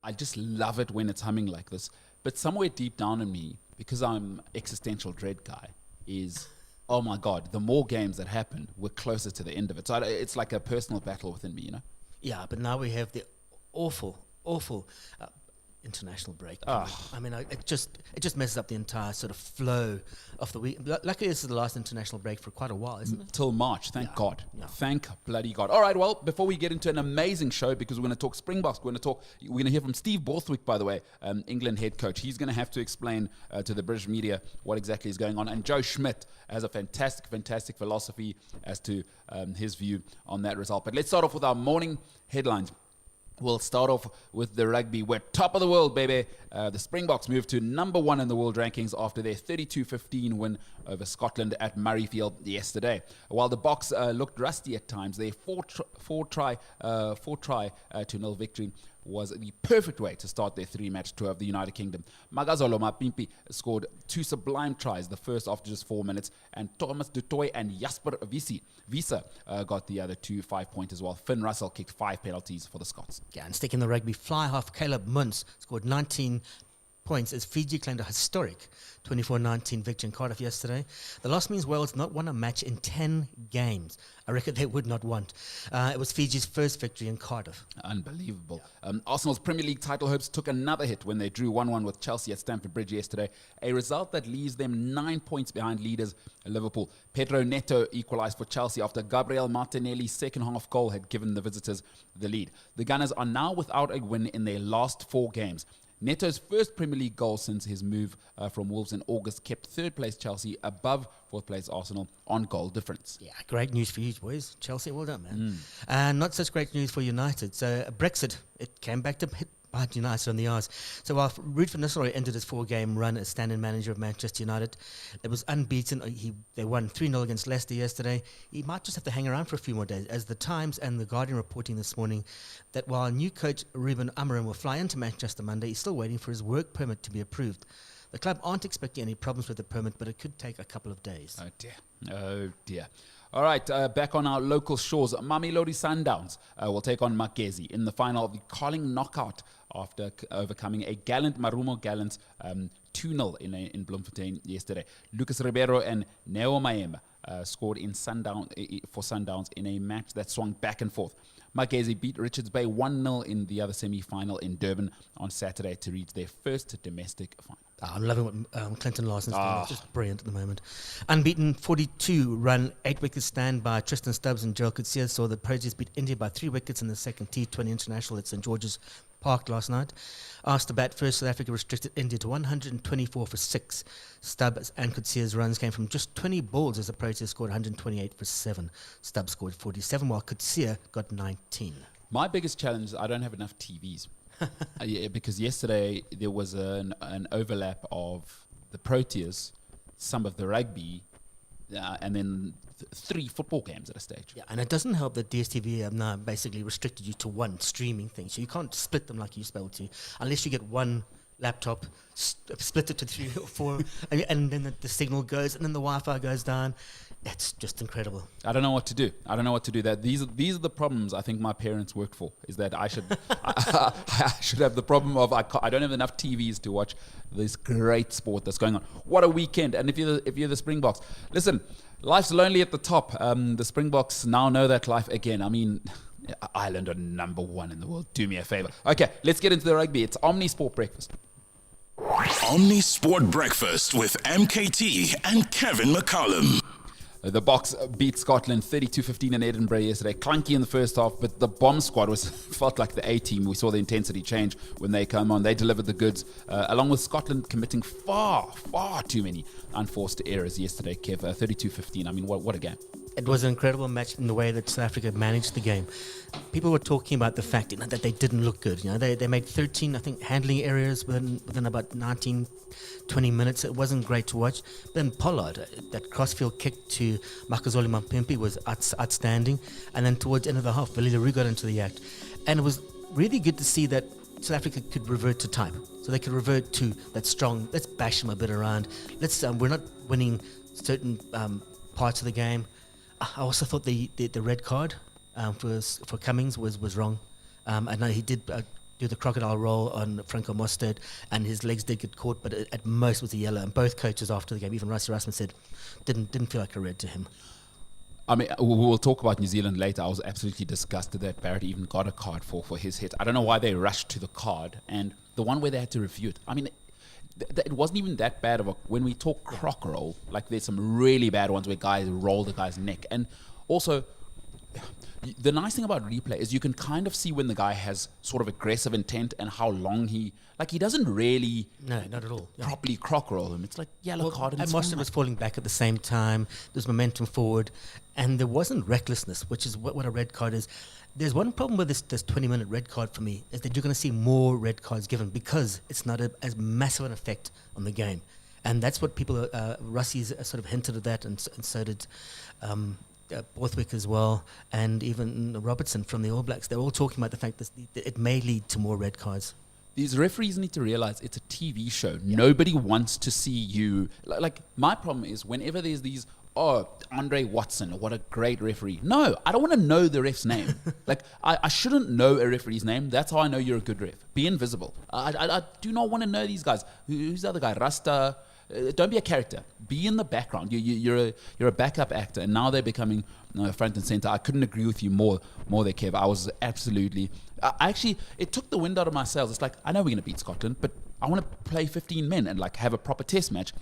I just love it when it's humming like this. But somewhere deep down in me, because I'm existential dread guy, is, oh my God, the more games that happen, we're closer to the end of it. So it's like a personal battle within me, you know? Yeah, but now we have the awful international break. I mean, it just messes up the entire sort of flow of the week. Luckily, this is the last international break for quite a while, isn't it? Till March, thank God. Yeah. Thank bloody God. All right, well, before we get into an amazing show, because we're going to talk Springboks, we're going to hear from Steve Borthwick, by the way, England head coach. He's going to have to explain to the British media what exactly is going on. And Joe Schmidt has a fantastic philosophy as to his view on that result. But let's start off with our morning headlines. We'll start off with the rugby. We're top of the world, baby. The Springboks moved to number 1 in the world rankings after their 32-15 win over Scotland at Murrayfield yesterday. While the Boks looked rusty at times, their 4-try to 0 victory was the perfect way to start their 3-match tour of the United Kingdom. Magazolo Mapimpi scored 2 sublime tries, the first after just 4 minutes, and Thomas du Toit and Jasper Wiese got the other 2 5-pointers, while Finn Russell kicked 5 penalties for the Scots. Yeah, and sticking the rugby, fly half Caleb Muntz scored 19 points as Fiji claimed a historic 24-19 victory in Cardiff yesterday. The loss means Wales not won a match in 10 games, a record they would not want. It was Fiji's first victory in Cardiff. Unbelievable. Arsenal's Premier League title hopes took another hit when they drew 1-1 with Chelsea at Stamford Bridge yesterday, a result that leaves them 9 points behind leaders Liverpool. Pedro Neto equalised for Chelsea after Gabriel Martinelli's second half goal had given the visitors the lead. The Gunners are now without a win in their last 4 games. Neto's first Premier League goal since his move from Wolves in August kept third place Chelsea above fourth place Arsenal on goal difference. Yeah, great news for you boys. Chelsea, well done, man. And not such great news for United. So Brexit, it came back to hit bite United on the arse. So while Ruud van Nistelrooy ended his 4-game run as stand-in manager of Manchester United, it was unbeaten. They won 3-0 against Leicester yesterday. He might just have to hang around for a few more days, as the Times and the Guardian reporting this morning that while new coach Ruben Amorim will fly into Manchester Monday, he's still waiting for his work permit to be approved. The club aren't expecting any problems with the permit, but it could take a couple of days. Oh dear. All right, back on our local shores, Mamelodi Sundowns will take on Makezi in the final of the Carling knockout after overcoming a gallant Marumo Gallants 2-0 in Bloemfontein yesterday. Lucas Ribeiro and Neo Maema scored for Sundowns in a match that swung back and forth. Makezi beat Richards Bay 1-0 in the other semi-final in Durban on Saturday to reach their first domestic final. I'm loving what Clinton Larson's doing. It's just brilliant at the moment. Unbeaten 42-run, 8-wicket stand by Tristan Stubbs and Joel Coetzee saw the Proteas beat India by 3 wickets in the second T20 International at St George's Park last night. Asked to bat first, South Africa restricted India to 124 for 6. Stubbs and Coetzee's runs came from just 20 balls as the Proteas scored 128 for 7. Stubbs scored 47 while Coetzee got 19. My biggest challenge is I don't have enough TVs. Because yesterday there was an overlap of the Proteas, some of the rugby, and then 3 football games at a stage. Yeah, and it doesn't help that DSTV have now basically restricted you to one streaming thing, so you can't split them like you used to be able to, unless you get one laptop, split it to 3 or 4, and then the signal goes, and then the Wi-Fi goes down. It's just incredible. I don't know what to do. That these are the problems I think my parents worked for. Is that I should I should have the problem of I don't have enough TVs to watch this great sport that's going on. What a weekend! And if you're the Springboks, listen, life's lonely at the top. The Springboks now know that life again. I mean, Ireland are number 1 in the world. Do me a favor. Okay, let's get into the rugby. It's Omnisport Breakfast. Omnisport Breakfast with MKT and Kevin McCallum. The Boks beat Scotland 32-15 in Edinburgh yesterday. Clunky in the first half, but the bomb squad felt like the A-team. We saw the intensity change when they come on. They delivered the goods, along with Scotland committing far too many unforced errors yesterday, Kev. 32-15. I mean, what a game. It was an incredible match in the way that South Africa managed the game. People were talking about the fact that they didn't look good. They made 13, I think, handling errors within about 19, 20 minutes. It wasn't great to watch. Then Pollard, that crossfield kick to Makazole Mampimpi was outstanding. And then towards the end of the half, Billy LaRue got into the act. And it was really good to see that South Africa could revert to type. So they could revert to that strong, let's bash them a bit around. We're not winning certain parts of the game. I also thought the red card for Cummings was wrong. I know he did do the crocodile roll on Franco Mostert, and his legs did get caught, but at most was a yellow. And both coaches after the game, even Rassie Rasmus said, didn't feel like a red to him. I mean, we'll talk about New Zealand later. I was absolutely disgusted that Barrett even got a card for his hit. I don't know why they rushed to the card, and the one where they had to review it. I mean, it wasn't even that bad of a... When we talk croc roll, like there's some really bad ones where guys roll the guy's neck. And also... The nice thing about replay is you can kind of see when the guy has sort of aggressive intent and how long he doesn't really not at all properly croc roll him. It's like yellow card. And Mostert was falling back at the same time. There's momentum forward, and there wasn't recklessness, which is what a red card is. There's one problem with this 20-minute red card for me is that you're going to see more red cards given because it's not as massive an effect on the game, and that's what people. Russie's sort of hinted at that, and so did. Borthwick as well, and even Robertson from the All Blacks. They're all talking about the fact that it may lead to more red cards. These referees need to realize it's a TV show. Yeah. Nobody wants to see you. Like, my problem is whenever there's these, Andre Watson, what a great referee. No, I don't want to know the ref's name. Like, I shouldn't know a referee's name. That's how I know you're a good ref. Be invisible. I do not want to know these guys. Who's the other guy? Rasta. Don't be a character. Be in the background. You're a backup actor, and now they're becoming front and center. I couldn't agree with you more there, Kev. I was absolutely. It took the wind out of my sails. It's like, I know we're going to beat Scotland, but I want to play 15 men and like have a proper test match.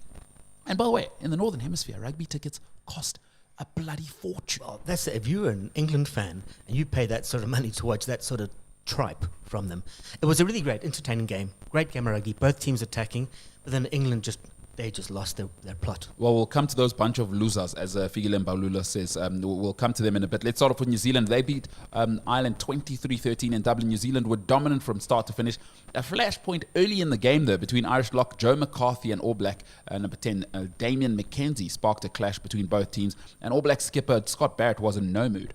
And by the way, in the Northern Hemisphere, rugby tickets cost a bloody fortune. Well, that's it. If you're an England fan and you pay that sort of money to watch that sort of tripe from them, it was a really great, entertaining game. Great game of rugby. Both teams attacking, but then England just lost their plot. Well, we'll come to those bunch of losers, as Figile Mbulelo says. We'll come to them in a bit. Let's start off with New Zealand. They beat Ireland 23-13 in Dublin. New Zealand were dominant from start to finish. A flashpoint early in the game, though, between Irish lock Joe McCarthy and All Black number 10, Damien McKenzie, sparked a clash between both teams. And All Black skipper Scott Barrett was in no mood.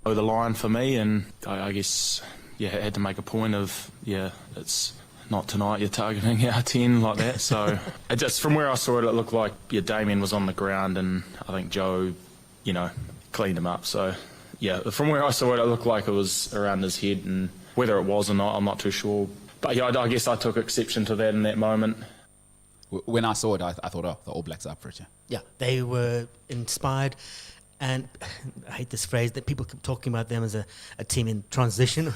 The line for me, and I guess, had to make a point of, it's... not tonight, you're targeting our 10 like that. So it just from where I saw it, it looked like Damien was on the ground, and I think Joe, cleaned him up. So from where I saw it, it looked like it was around his head, and whether it was or not, I'm not too sure. But I guess I took exception to that in that moment. When I saw it, I thought, the All Blacks are up for it. Yeah, they were inspired. And I hate this phrase that people keep talking about them as a team in transition,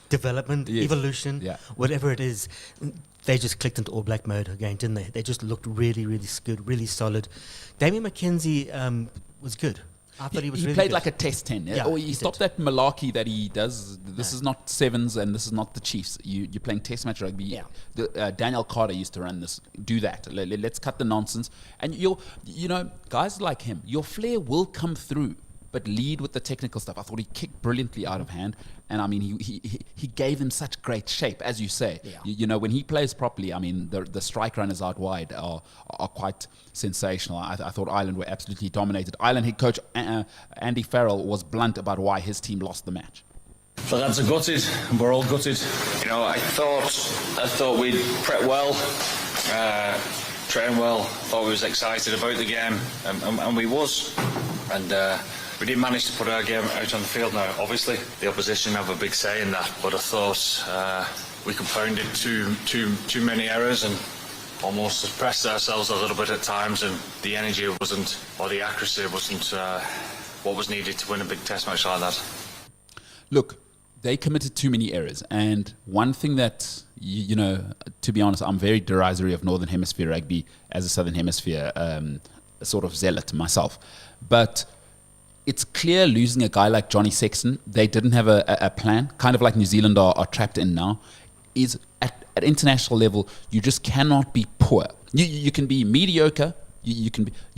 development, evolution, whatever it is. They just clicked into All Black mode again, didn't they? They just looked really, really good, really solid. Damien McKenzie was good. I thought he was really played good. Like a test 10. Yeah? Or he stopped that malarkey that he does. This is not Sevens and this is not the Chiefs. You're playing test match rugby. Yeah. Daniel Carter used to run this. Do that. Let's cut the nonsense. And guys like him, your flair will come through, but lead with the technical stuff. I thought he kicked brilliantly out of hand. And I mean, he gave them such great shape, as you say. Yeah. When he plays properly, I mean, the strike runners out wide are quite sensational. I thought Ireland were absolutely dominated. Ireland head coach Andy Farrell was blunt about why his team lost the match. The lads are gutted, and we're all gutted. I thought we'd prep well, train well. Thought we was excited about the game, and we was. And we didn't manage to put our game out on the field. Now, obviously, the opposition have a big say in that, but I thought we compounded too many errors and almost suppressed ourselves a little bit at times, and the energy wasn't, or the accuracy wasn't what was needed to win a big test match like that. Look, they committed too many errors, and one thing that, to be honest, I'm very derisory of Northern Hemisphere rugby as a Southern Hemisphere sort of zealot myself, but it's clear losing a guy like Johnny Sexton, they didn't have a plan, kind of like New Zealand are trapped in now, is at international level, you just cannot be poor. You can be mediocre, you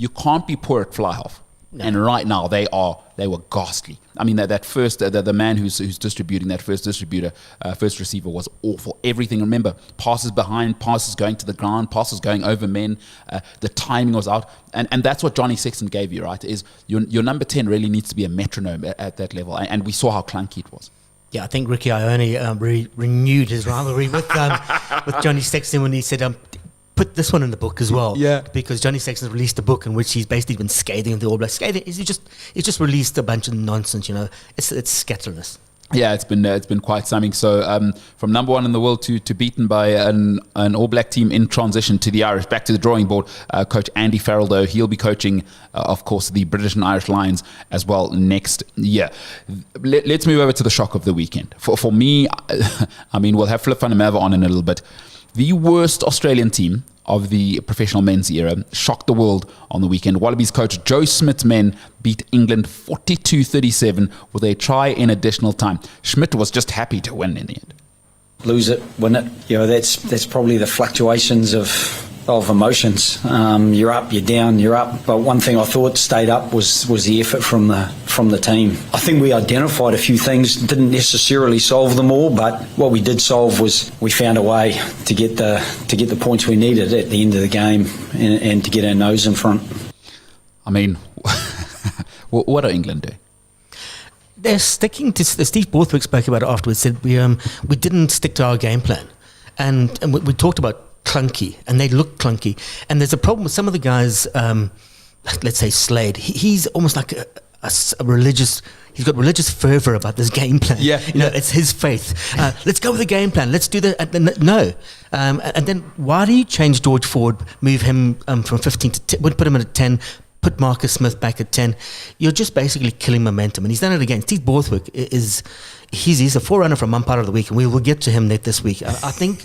can't be poor at fly half. No. And right now they were ghastly. I mean that first the man who's distributing, that first distributor, first receiver was awful. Everything, remember, passes behind, passes going to the ground, passes going over men, the timing was out, and that's what Johnny Sexton gave you, right? Is your number 10 really needs to be a metronome at that level, and we saw how clunky it was. Yeah, I think Ricky Ione renewed his rivalry with Johnny Sexton when he said, put this one in the book as well. Yeah. Because Johnny Sexton released a book in which he's basically been scathing the All Blacks. Scathing is he just released a bunch of nonsense, It's scatterless. Yeah, it's been quite something. So from number one in the world to beaten by an All Black team in transition to the Irish, back to the drawing board. Coach Andy Farrell, though, he'll be coaching, of course, the British and Irish Lions as well next year. Let's move over to the shock of the weekend. For me, I mean, we'll have Flip van der Merwe on in a little bit. The worst Australian team of the professional men's era shocked the world on the weekend. Wallabies coach Joe Schmidt's men beat England 42-37 with a try in additional time. Schmidt was just happy to win in the end. Lose it, win it. You know, that's probably the fluctuations of emotions. You're up, you're down, you're up. But one thing I thought stayed up was the effort from the team. I think we identified a few things, didn't necessarily solve them all, but what we did solve was we found a way to get the points we needed at the end of the game and to get our nose in front. I mean, what do England do? They're sticking to. Steve Borthwick spoke about it afterwards. Said we didn't stick to our game plan, and we talked about clunky, and they look clunky. And there's a problem with some of the guys. Let's say Slade. He's almost like a religious. He's got religious fervor about this game plan. Yeah, you know, it's his faith. Let's go with the game plan. Let's do that. No, and then why do you change George Ford? Move him from 15 to 10. Put him at a 10. Put Marcus Smith back at 10. You're just basically killing momentum, and he's done it again. Steve Borthwick he's a forerunner from Umpire of the Week, and we will get to him this week. I think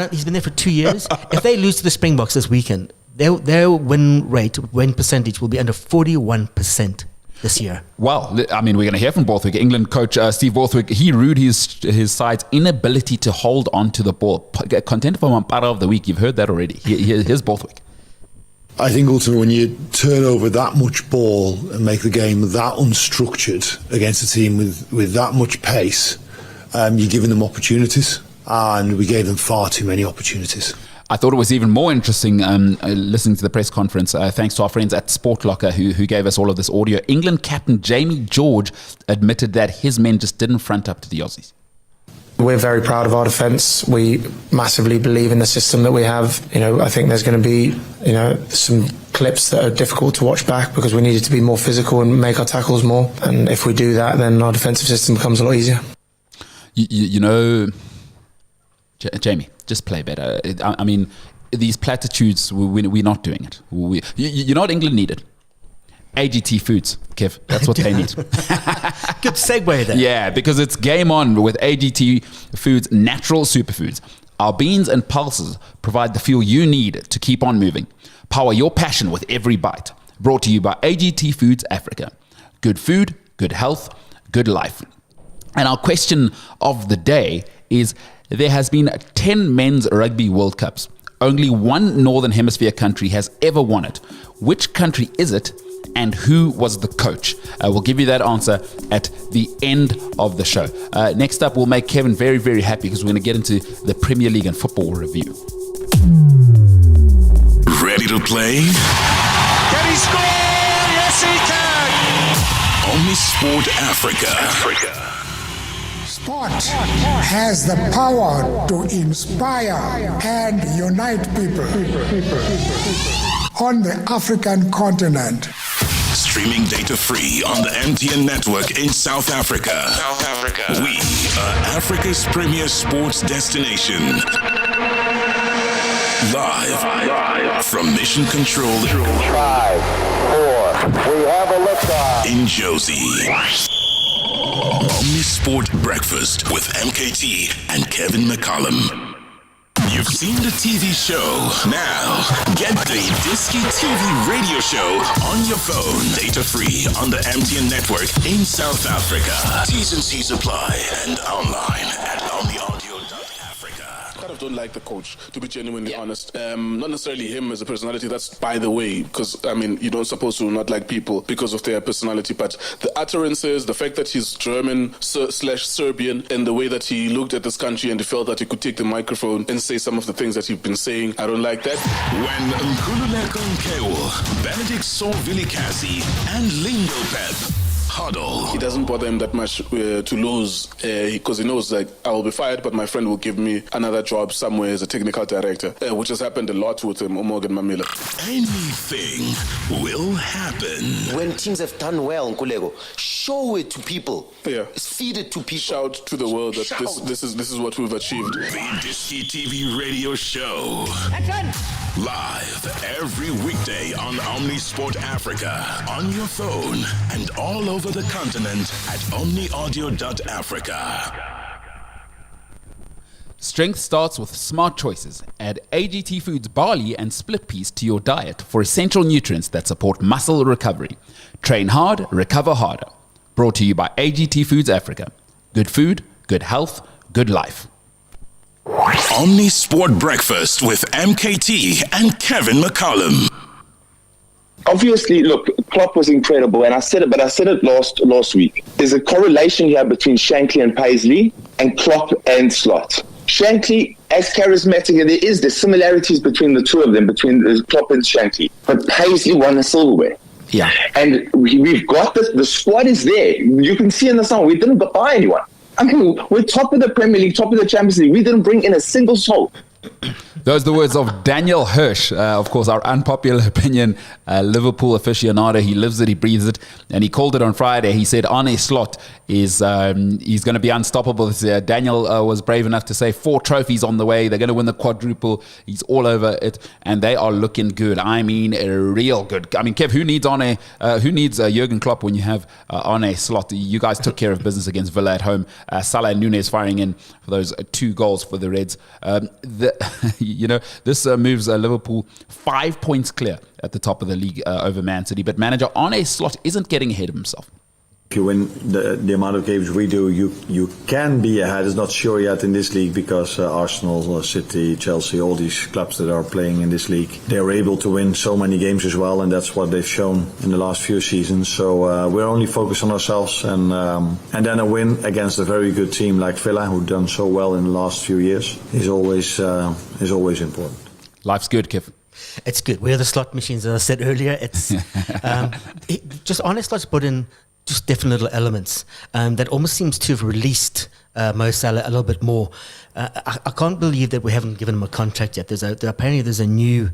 he's been there for 2 years. If they lose to the Springboks this weekend, their win percentage will be under 41% this year. Well, I mean, we're going to hear from Borthwick. England coach Steve Borthwick, he rued his side's inability to hold on to the ball. Contender for Umpire of the Week, you've heard that already. Here's Borthwick. I think ultimately when you turn over that much ball and make the game that unstructured against a team with that much pace, you're giving them opportunities, and we gave them far too many opportunities. I thought it was even more interesting listening to the press conference, thanks to our friends at Sport Locker who gave us all of this audio. England captain Jamie George admitted that his men just didn't front up to the Aussies. We're very proud of our defence. We massively believe in the system that we have. You know, I think there's going to be, some clips that are difficult to watch back because we needed to be more physical and make our tackles more. And if we do that, then our defensive system becomes a lot easier. Jamie, just play better. I mean, these platitudes, we're not doing it. You know what England needed? AGT Foods, Kev. That's what they need. Good segue there. Yeah, because it's game on with AGT Foods natural superfoods. Our beans and pulses provide the fuel you need to keep on moving. Power your passion with every bite. Brought to you by AGT Foods Africa. Good food, good health, good life. And our question of the day is, there has been 10 men's rugby World Cups. Only one Northern Hemisphere country has ever won it. Which country is it? And who was the coach? We'll give you that answer at the end of the show. Next up, we'll make Kevin very, very happy because we're going to get into the Premier League and football review. Ready to play? Can he score? Yes, he can! Omnisport Africa. Sport has the power to inspire and unite people on the African continent. Streaming data free on the MTN network in South Africa. We are Africa's premier sports destination. Live from Mission Control 5, 4, we have a liftoff in Josie. Omnisport Breakfast with MKT and Kevin McCallum. You've seen the TV show. Now, get the Disky TV radio show on your phone. Data free on the MTN network in South Africa. T's and C's apply and online at omniaudio.africa. I kind of don't like the coach, to be genuinely honest. Not necessarily him as a personality, that's by the way, because, I mean, you don't supposed to not like people because of their personality, but the utterances, the fact that he's German / Serbian, and the way that he looked at this country and he felt that he could take the microphone and say some of the things that he's been saying, I don't like that. When Nkululeko Nkewo, Benedict Saul Vilikazi, and Lingo Pep Huddle. It doesn't bother him that much to lose because he knows like I will be fired, but my friend will give me another job somewhere as a technical director, which has happened a lot with Morgan Mamila. Anything will happen. When teams have done well, Nkulego, show it to people. Yeah. Feed it to people. Shout to the world that this is what we've achieved. The Diski TV radio show. Live every weekday on Omnisport Africa, on your phone, and all over the continent at omniaudio.africa. Strength starts with smart choices. Add AGT Foods barley and split peas to your diet for essential nutrients that support muscle recovery. Train hard, recover harder. Brought to you by AGT Foods Africa. Good food, good health, good life. Omnisport Breakfast with MKT and Kevin McCallum. Obviously, look, Klopp was incredible, and I said it last week. There's a correlation here between Shankly and Paisley, and Klopp and Slot. Shankly, as charismatic as there is, there's similarities between the two of them, between Klopp and Shankly. But Paisley won the silverware. Yeah. And we've got this, the squad is there. You can see in the song, we didn't buy anyone. I mean, we're top of the Premier League, top of the Champions League. We didn't bring in a single soul. Those are the words of Daniel Hirsch, of course, our unpopular opinion Liverpool aficionado. He lives it, he breathes it, and he called it on Friday. He said Arne Slot is he's going to be unstoppable this year. Daniel was brave enough to say 4 trophies on the way. They're going to win the quadruple. He's all over it, and they are looking good. I mean, real good. I mean, Kev, who needs Arne? Who needs Jurgen Klopp when you have Arne Slot? You guys took care of business against Villa at home. Salah and Nunes firing in for those 2 goals for the Reds. This moves Liverpool 5 points clear at the top of the league over Man City. But manager Arne Slot isn't getting ahead of himself. If you win the amount of games we do, you can be ahead. It's not sure yet in this league because Arsenal, City, Chelsea, all these clubs that are playing in this league, they're able to win so many games as well, and that's what they've shown in the last few seasons. So we're only focused on ourselves, and then a win against a very good team like Villa, who've done so well in the last few years, is always important. Life's good, Kev. It's good. We're the slot machines, as I said earlier. It's just Arne Slot's put in just different little elements that almost seems to have released Mo Salah a little bit more. I can't believe that we haven't given him a contract yet. Apparently there's a new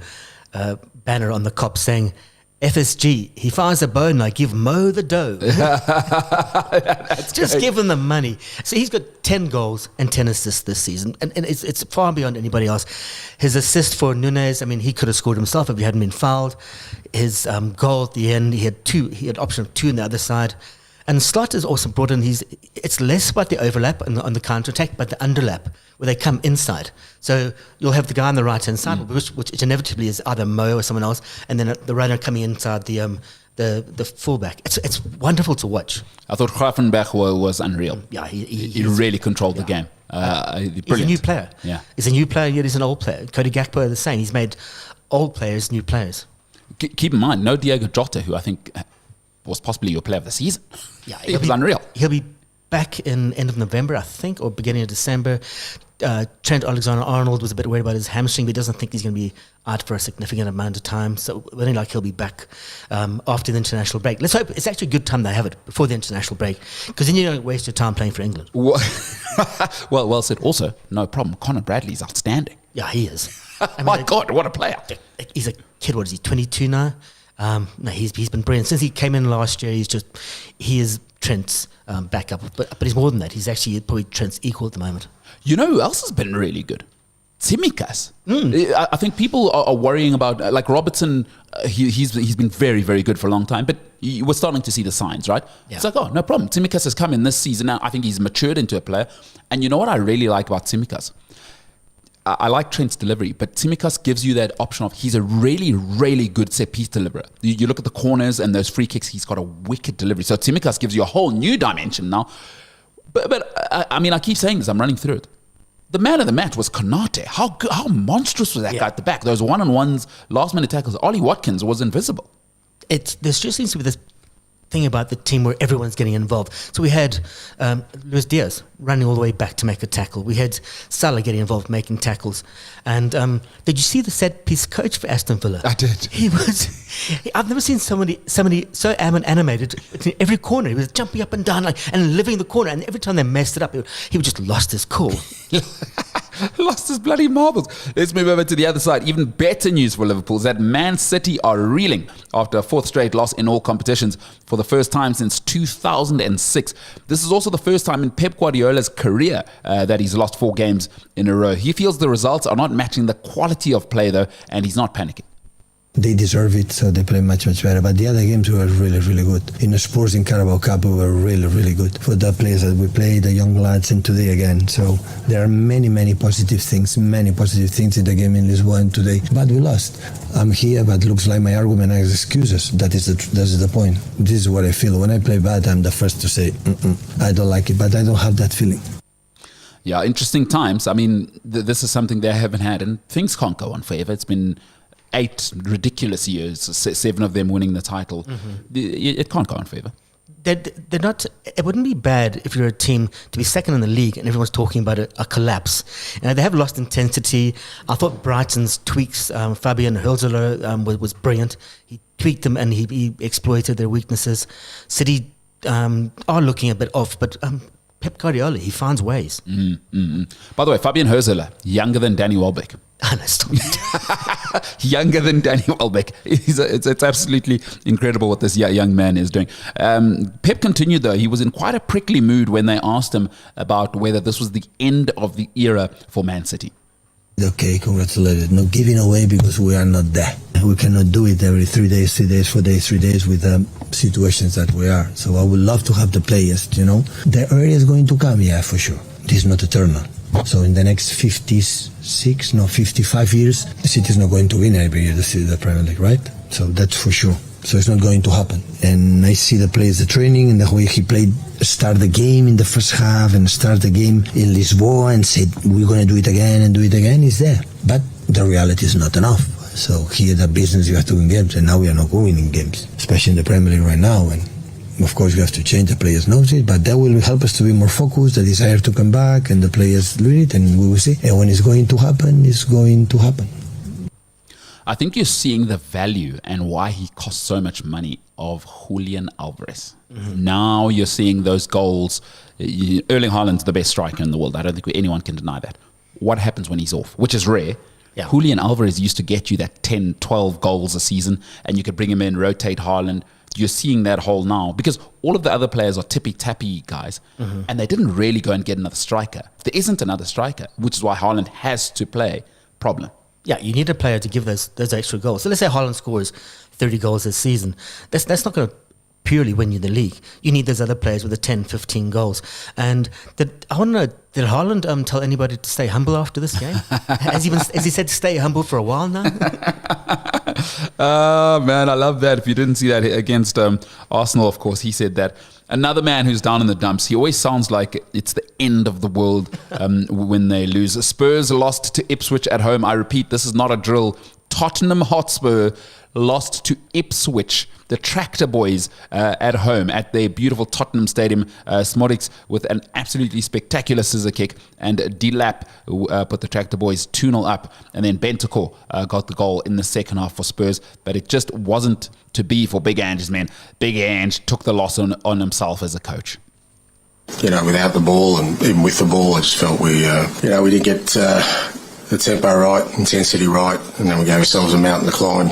banner on the cop saying, FSG, he fires a bone, I give Mo the dough. Just great. give him the money. So he's got 10 goals and 10 assists this season, and it's far beyond anybody else. His assist for Nunes, I mean, he could have scored himself if he hadn't been fouled. His goal at the end, he had option of 2 on the other side. And Slot is also brought in, it's less about the overlap on the counter-attack, but the underlap, where they come inside. So you'll have the guy on the right-hand side, which inevitably is either Mo or someone else, and then the runner coming inside the fullback. It's wonderful to watch. I thought Gravenberch was unreal. Yeah, he really controlled the game. He's a new player. Yeah. He's a new player, yet he's an old player. Cody Gakpo the same. He's made old players new players. Keep in mind, no Diego Jota, who I think was possibly your player of the season. Yeah, it was unreal. He'll be back in end of November, I think, or beginning of December. Trent Alexander-Arnold was a bit worried about his hamstring, but he doesn't think he's going to be out for a significant amount of time. So only like he'll be back after the international break. Let's hope it's actually a good time they have it before the international break, because then you don't waste your time playing for England. Well said. Also, no problem. Conor Bradley's outstanding. Yeah, he is. My God, what a player. He's a kid, what is he, 22 now? No, he's been brilliant. Since he came in last year, he is Trent's backup. But he's more than that. He's actually probably Trent's equal at the moment. You know who else has been really good? Tsimikas. I think people are worrying about, like Robertson, he's been very, very good for a long time, but we're starting to see the signs, right? Yeah. It's like, oh, no problem. Tsimikas has come in this season now. I think he's matured into a player. And you know what I really like about Tsimikas? I like Trent's delivery, but Tsimikas gives you that option of he's a really, really good set-piece deliverer. You look at the corners and those free kicks, he's got a wicked delivery. So Tsimikas gives you a whole new dimension now. But I mean, I keep saying this, I'm running through it. The man of the match was Konate. How monstrous was that guy at the back? Those one-on-ones, last-minute tackles. Ollie Watkins was invisible. There just seems to be this thing about the team where everyone's getting involved. So we had Luis Diaz running all the way back to make a tackle. We had Salah getting involved making tackles. And did you see the set piece coach for Aston Villa? I did. I've never seen somebody so animated in every corner. He was jumping up and down and living the corner. And every time they messed it up, he just lost his cool. Lost his bloody marbles. Let's move over to the other side. Even better news for Liverpool is that Man City are reeling after a fourth straight loss in all competitions for the first time since 2006. This is also the first time in Pep Guardiola's career that he's lost 4 games in a row. He feels the results are not matching the quality of play, though, and he's not panicking. They deserve it, so they play much better. But the other games were really good. In the Spurs in Carabao Cup, we were really good for the players that we played, the young lads, and today again. So there are many positive things in the game in Lisbon today. But we lost. I'm here, but looks like my argument has excuses. That is the point. This is what I feel. When I play bad, I'm the first to say, I don't like it, but I don't have that feeling. Yeah, interesting times. I mean, this is something they haven't had, and things can't go on forever. It's been 8 ridiculous years, 7 of them winning the title. It can't go on forever. They're not. It wouldn't be bad if you're a team to be second in the league and everyone's talking about a collapse. They have lost intensity. I thought Brighton's tweaks, Fabian Hölzler was brilliant. He tweaked them and he exploited their weaknesses. City are looking a bit off, but Pep Guardiola, he finds ways. By the way, Fabian Hölzler, younger than Danny Welbeck. Younger than Danny Welbeck. It's absolutely incredible what this young man is doing. Pep continued, though. He was in quite a prickly mood when they asked him about whether this was the end of the era for Man City. Okay, congratulations. Not giving away because we are not there. We cannot do it every 3 days, 4 days, 3 days with the situations that we are. So I would love to have the players, The area is going to come, yeah, for sure. This is not eternal. So in the next 55 years, the City is not going to win every year the Premier League, right? So that's for sure. So it's not going to happen. And I see the players, the training and the way he played, start the game in the first half and start the game in Lisboa and said, we're going to do it again and do it again, is there. But the reality is not enough. So here the business you have to win games, and now we are not winning games, especially in the Premier League right now. And of course, we have to change. The players know it, but that will help us to be more focused, the desire to come back, and the players read it, and we will see. And when it's going to happen, it's going to happen. I think you're seeing the value and why he costs so much money of Julian Alvarez. Now you're seeing those goals. Erling Haaland's the best striker in the world. I don't think anyone can deny that. What happens when he's off, which is rare? Yeah. Julian Alvarez used to get you that 10, 12 goals a season, and you could bring him in, rotate Haaland. You're seeing that hole now because all of the other players are tippy-tappy guys, and they didn't really go and get another striker. There isn't another striker, which is why Haaland has to play. Problem. Yeah, you need a player to give those extra goals. So let's say Haaland scores 30 goals this season. That's not going to purely win you the league. You need those other players with the 10, 15 goals. And I want to know, did Haaland tell anybody to stay humble after this game? Has he said to stay humble for a while now? Man, I love that. If you didn't see that against Arsenal, of course, he said that. Another man who's down in the dumps. He always sounds like it's the end of the world when they lose. Spurs lost to Ipswich at home. I repeat, this is not a drill. Tottenham Hotspur lost to Ipswich, the Tractor Boys, at home at their beautiful Tottenham Stadium. Smodics with an absolutely spectacular scissor kick, and Delap put the Tractor Boys 2-0 up, and then Bentancur got the goal in the second half for Spurs, but it just wasn't to be for Big Ange's men. Big Ange took the loss on himself as a coach. Without the ball and even with the ball, I just felt we didn't get the tempo right, intensity right, and then we gave ourselves a mountain to climb.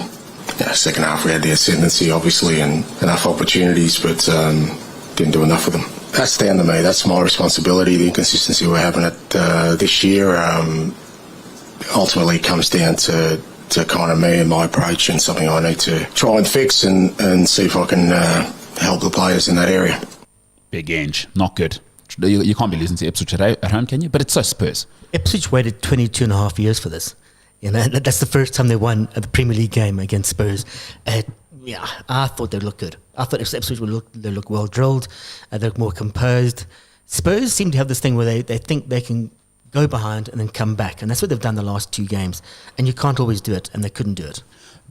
Second half we had the ascendancy, obviously, and enough opportunities, but didn't do enough of them. That's down to me. That's my responsibility. The inconsistency we're having this year ultimately comes down to kind of me and my approach, and something I need to try and fix and see if I can help the players in that area. Big Ange, not good. You can't be losing to Ipswich at home, can you? But it's so Spurs. Ipswich waited 22 and a half years for this. That's the first time they won the Premier League game against Spurs. I thought they'd look good. I thought Ipswich would look well drilled. They look more composed. Spurs seem to have this thing where they think they can go behind and then come back, and that's what they've done the last 2 games. And you can't always do it, and they couldn't do it.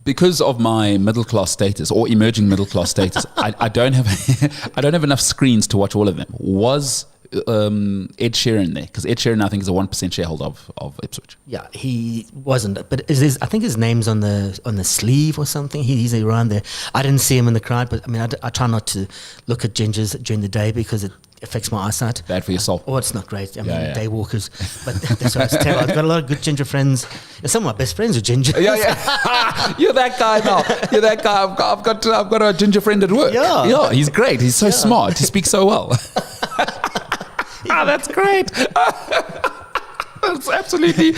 because of my middle class status or emerging middle class status, I don't have I don't have enough screens to watch all of them. Was Ed Sheeran there? Because Ed Sheeran, I think, is a 1% shareholder of Ipswich. Yeah, he wasn't, but I think his name's on the sleeve or something. He's around there. I didn't see him in the crowd, but I mean, I try not to look at gingers during the day because it affects my eyesight. Bad for your soul. Oh, it's not great. I mean, day walkers. But that's why it's terrible. I've got a lot of good ginger friends. And some of my best friends are ginger. Yeah. You're that guy now. You're that guy. I've got a ginger friend at work. Yeah, he's great. He's so smart. He speaks so well. That's great. That's absolutely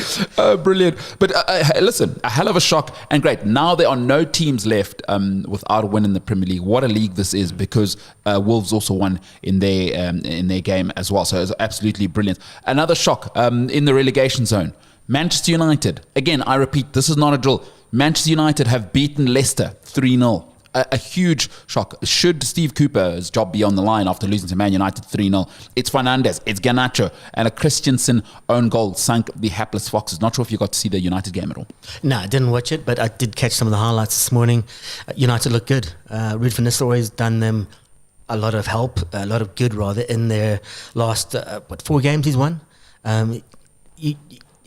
brilliant. But listen, a hell of a shock and great. Now there are no teams left without a win in the Premier League. What a league this is, because Wolves also won in their game as well. So it's absolutely brilliant. Another shock in the relegation zone. Manchester United. Again, I repeat, this is not a drill. Manchester United have beaten Leicester 3-0. A huge shock. Should Steve Cooper's job be on the line after losing to Man United 3-0? It's Fernandes, it's Garnacho, and a Christensen own goal sunk the hapless Foxes. Not sure if you got to see the United game at all. No, I didn't watch it, but I did catch some of the highlights this morning. United look good. Ruud van Nistelrooy's done them a lot of help, a lot of good rather, in their last 4 games he's won.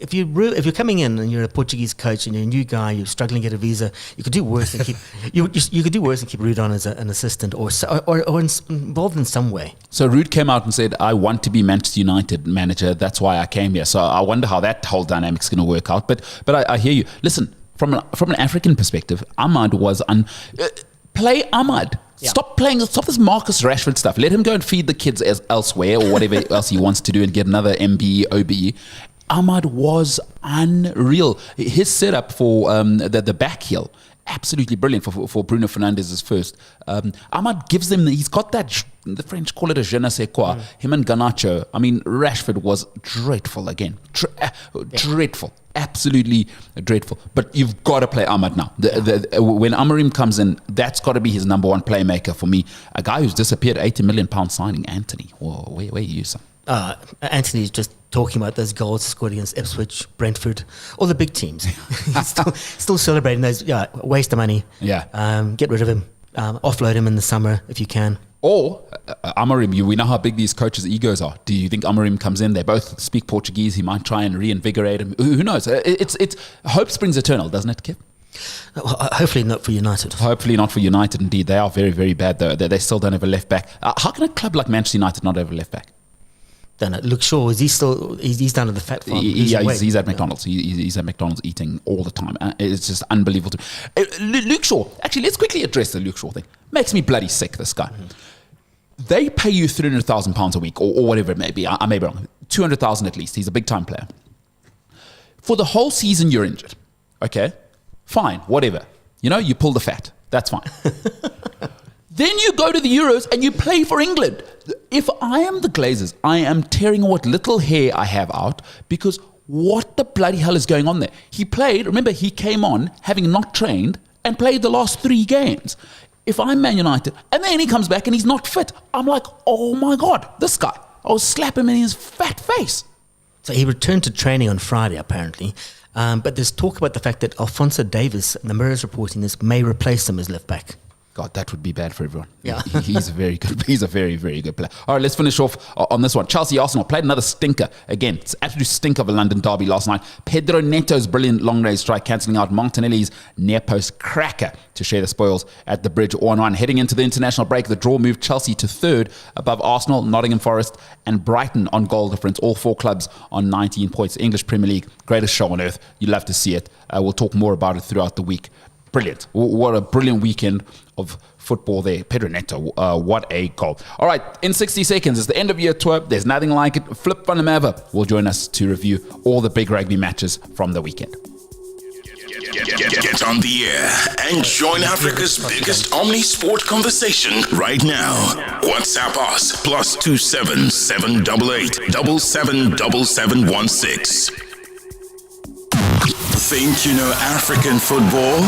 If you're coming in and you're a Portuguese coach and you're a new guy, you're struggling to get a visa, you could do worse and keep you could do worse and keep Ruud on as an assistant or involved in some way. So Ruud came out and said, "I want to be Manchester United manager. That's why I came here." So I wonder how that whole dynamic's going to work out. But I hear you. Listen, from an African perspective, Ahmad was play Ahmad. Yeah. Stop this Marcus Rashford stuff. Let him go and feed the kids elsewhere or whatever else he wants to do and get another MBE, OBE. Ahmad was unreal. His setup for the back heel, absolutely brilliant for Bruno Fernandes' first. Ahmad gives them, he's got that, the French call it a je ne sais quoi. Him and Garnacho. I mean, Rashford was dreadful again. Dreadful. Absolutely dreadful. But you've got to play Ahmad now. When Amorim comes in, that's got to be his number one playmaker for me. A guy who's disappeared, £80 million signing, Anthony. Whoa, where are you, son? Anthony's just talking about those goals scored against Ipswich, Brentford, all the big teams. He's still celebrating those. Yeah, waste of money. Yeah. Get rid of him. Offload him in the summer if you can. Or Amorim, we know how big these coaches' egos are. Do you think Amorim comes in? They both speak Portuguese. He might try and reinvigorate him. Who knows? It's hope springs eternal, doesn't it, Kev? Hopefully not for United. Hopefully not for United. Indeed, they are very, very bad though. They still don't have a left back. How can a club like Manchester United not have a left back? Don't know. Luke Shaw, is he still? He's down at the fat farm. He's at McDonald's. He's at McDonald's eating all the time. It's just unbelievable. Luke Shaw. Actually, let's quickly address the Luke Shaw thing. Makes me bloody sick. This guy. They pay you £300,000 a week, or whatever it may be. I may be wrong. 200,000 at least. He's a big time player. For the whole season, you're injured. Okay, fine, whatever. You pull the fat. That's fine. Then you go to the Euros and you play for England. If I am the Glazers, I am tearing what little hair I have out, because what the bloody hell is going on there? He played, remember, he came on having not trained and played the last 3 games. If I'm Man United and then he comes back and he's not fit, I'm like, oh my God, this guy. I'll slap him in his fat face. So he returned to training on Friday, apparently. But there's talk about the fact that Alphonso Davies, the Mirror's reporting this, may replace him as left back. God, that would be bad for everyone. Yeah. He's a very good. He's a very, very good player. All right, let's finish off on this one. Chelsea Arsenal played another stinker. Again, it's an absolute stinker of a London derby last night. Pedro Neto's brilliant long-range strike cancelling out Martinelli's near-post cracker to share the spoils at the Bridge 1-1. Heading into the international break, the draw moved Chelsea to 3rd above Arsenal, Nottingham Forest and Brighton on goal difference. All 4 clubs on 19 points. English Premier League, greatest show on earth. You'd love to see it. We'll talk more about it throughout the week. Brilliant. What a brilliant weekend of football there. Pedro Neto, what a goal. All right, in 60 seconds, it's the end of year tour. There's nothing like it. Flip van der Merwe will join us to review all the big rugby matches from the weekend. Get on the air and join Africa's biggest Omnisport conversation right now. WhatsApp us, +27 788 777716. think you know African football?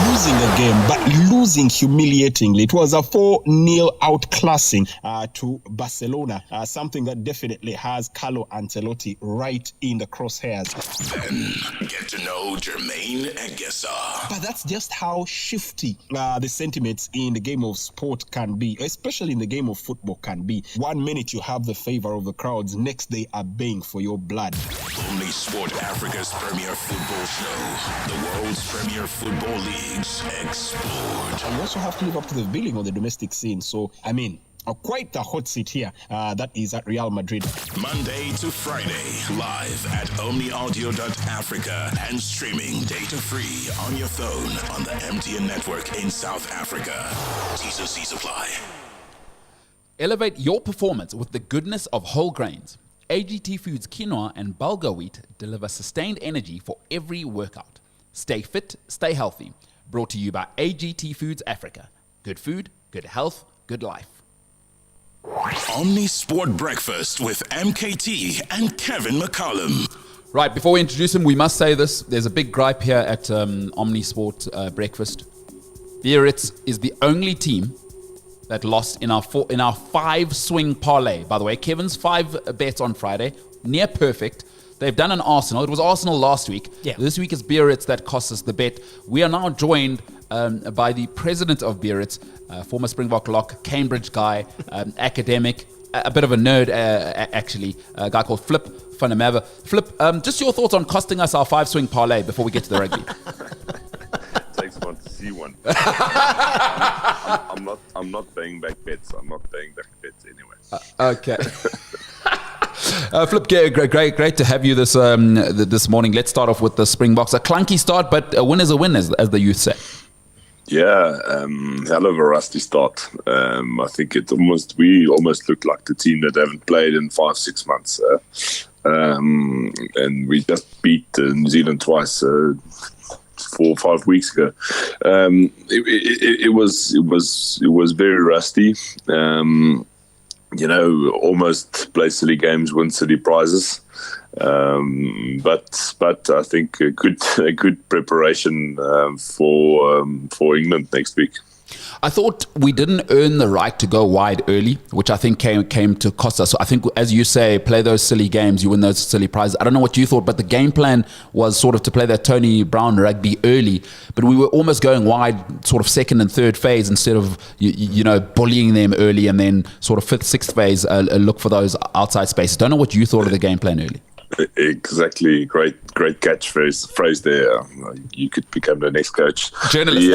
Losing a game, but losing humiliatingly. It was a 4-0 outclassing to Barcelona, something that definitely has Carlo Ancelotti right in the crosshairs. Then get to know Jermaine Egesa. But that's just how shifty the sentiments in the game of sport can be, especially in the game of football can be. 1 minute you have the favor of the crowds, next day are baying for your blood. Omnisport, Africa's premier football show. The world's premier football leagues explode. And you also have to live up to the billing on the domestic scene. So, I mean, quite a hot seat here. That is at Real Madrid. Monday to Friday, live at omniaudio.africa and streaming data-free on your phone on the MTN network in South Africa. T&C supply. Elevate your performance with the goodness of whole grains. AGT Foods quinoa and bulgur wheat deliver sustained energy for every workout. Stay fit, stay healthy. Brought to you by AGT Foods Africa. Good food, good health, good life. Omnisport Breakfast with MKT and Kevin McCallum. Right, before we introduce him, we must say this. There's a big gripe here at Omnisport Breakfast. Biarritz is the only team that lost in our 5-swing parlay. By the way, Kevin's 5 bets on Friday, near perfect. They've done an Arsenal. It was Arsenal last week. Yeah. This week is Biarritz that cost us the bet. We are now joined by the president of Biarritz, former Springbok lock, Cambridge guy, academic, a bit of a nerd actually, a guy called Flip Funamava. Flip, just your thoughts on costing us our 5-swing parlay before we get to the rugby. Takes one to see one. I'm not paying back bets. I'm not paying back bets anyway. Okay. Flip, great to have you this morning. Let's start off with the Springboks. A clunky start, but a win is a win, as the youth say. Yeah, hell of a rusty start. I think we almost look like the team that haven't played in 5-6 months. And we just beat New Zealand twice 4 or 5 weeks ago. It was very rusty. Almost play silly games, win silly prizes. But I think a good preparation for England next week. I thought we didn't earn the right to go wide early, which I think came to cost us. So I think, as you say, play those silly games, you win those silly prizes. I don't know what you thought, but the game plan was sort of to play that Tony Brown rugby early, but we were almost going wide sort of second and third phase instead of, bullying them early and then sort of fifth, sixth phase, look for those outside spaces. Don't know what you thought of the game plan early. Exactly, great catchphrase there. You could become the next coach, journalist.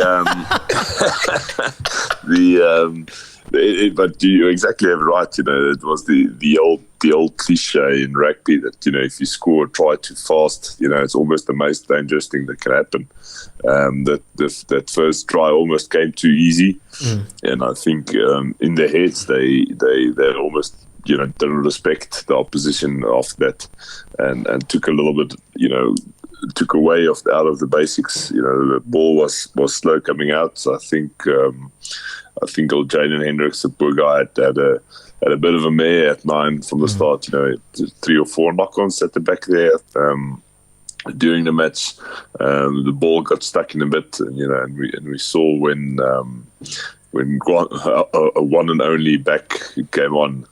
But you exactly have it right. It was the old cliche in rugby that if you score a try too fast, it's almost the most dangerous thing that can happen. That first try almost came too easy, and I think in their heads they almost didn't respect the opposition after that, and took a little bit, took away out of the basics. The ball was slow coming out. So I think old Jaden Hendricks, the poor guy, had a bit of a mare at 9 from the start. 3 or 4 knock-ons at the back there. During the match, the ball got stuck in a bit, and we saw when Grant, a one and only back came on.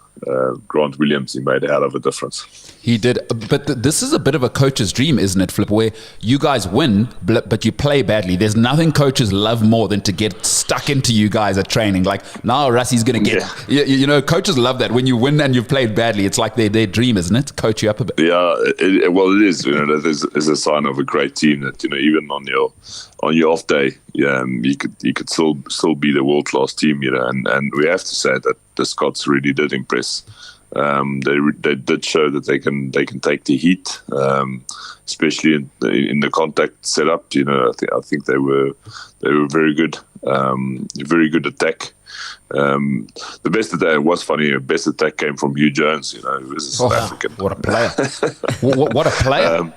Grant Williams, he made a hell of a difference. He did, but this is a bit of a coach's dream, isn't it, Flip, where you guys win, but you play badly. There's nothing coaches love more than to get stuck into you guys at training. Like, now Rassi's going to get, coaches love that. When you win and you've played badly, it's like their dream, isn't it? Coach you up a bit. Yeah, it is. That is a sign of a great team that, even on your off day, you could still be the world-class team, and we have to say that the Scots really did impress. They did show that they can take the heat, especially in the contact setup. I think they were very good, very good attack. The best attack was funny. The best attack came from Hugh Jones. Who was a South African. What a player! What a player!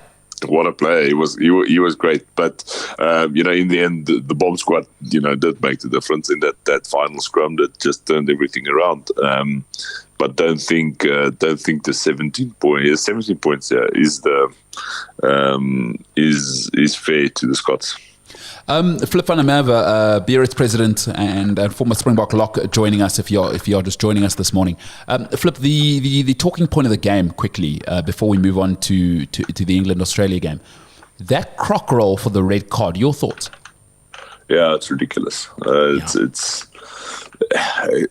What a player. He was great. But, in the end, the bomb squad, did make the difference in that final scrum that just turned everything around. But don't think the 17 points is fair to the Scots. Flip van der Merwe, Beerits president and former Springbok lock, joining us. If you're just joining us this morning, Flip, the talking point of the game quickly before we move on to the England-Australia game. That croc roll for the red card. Your thoughts? Yeah, it's ridiculous. It's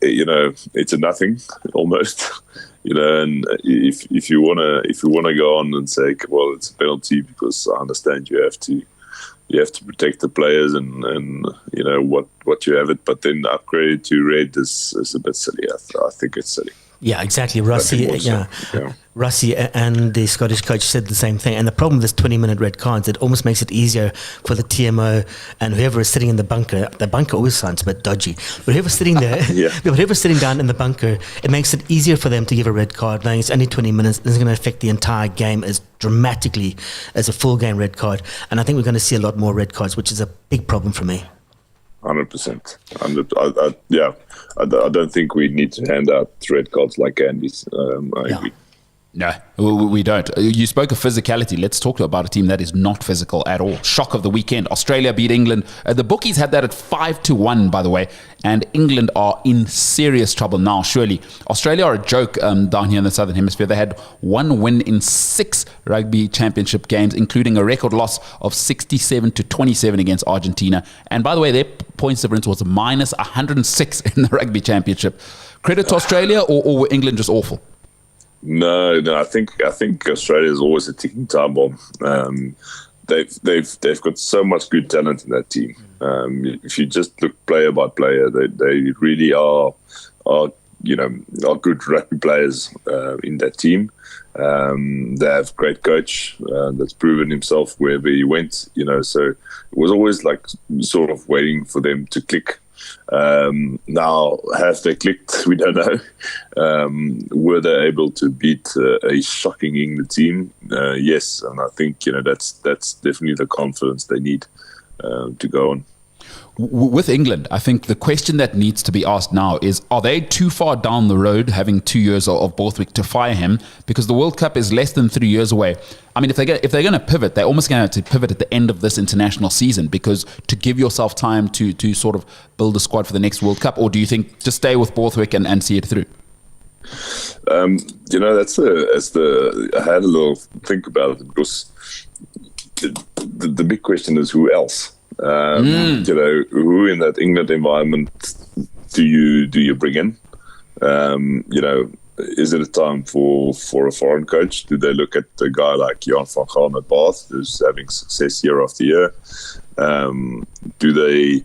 it's a nothing almost. And if you wanna go on and say, well, it's a penalty, because I understand you have to protect the players and what you have it, but then upgrade it to red is a bit silly. I think it's silly. Yeah, exactly. Russie and the Scottish coach said the same thing. And the problem with this 20-minute red cards, it almost makes it easier for the TMO and whoever is sitting in the bunker. The bunker always sounds a bit dodgy. But whoever's sitting there, whoever's sitting down in the bunker, it makes it easier for them to give a red card. Knowing it's only 20 minutes, it's going to affect the entire game as dramatically as a full game red card. And I think we're going to see a lot more red cards, which is a big problem for me. 100%. I don't think we need to hand out red cards like candies. I agree. No, we don't. You spoke of physicality. Let's talk about a team that is not physical at all. Shock of the weekend. Australia beat England. The bookies had that at 5-1, by the way. And England are in serious trouble now, surely. Australia are a joke down here in the Southern Hemisphere. They had one win in 6 rugby championship games, including a record loss of 67-27 against Argentina. And by the way, their points difference was minus 106 in the rugby championship. Credit to Australia, or were England just awful? No. I think Australia is always a ticking time bomb. They've got so much good talent in that team. If you just look player by player, they really are good rugby players in that team. They have a great coach that's proven himself wherever he went. So it was always like sort of waiting for them to click. Now, have they clicked? We don't know. Were they able to beat a shocking England team? Yes, and I think that's definitely the confidence they need to go on. With England, I think the question that needs to be asked now is, are they too far down the road, having 2 years of Borthwick, to fire him? Because the World Cup is less than 3 years away. I mean, if they're going to pivot, they're almost going to pivot at the end of this international season, because to give yourself time to sort of build a squad for the next World Cup, or do you think just stay with Borthwick and see it through? I had a little think about it, because the big question is who else? Who in that England environment do you bring in? Is it a time for a foreign coach? Do they look at a guy like Jan van Gaal at Bath, who's having success year after year? Do they?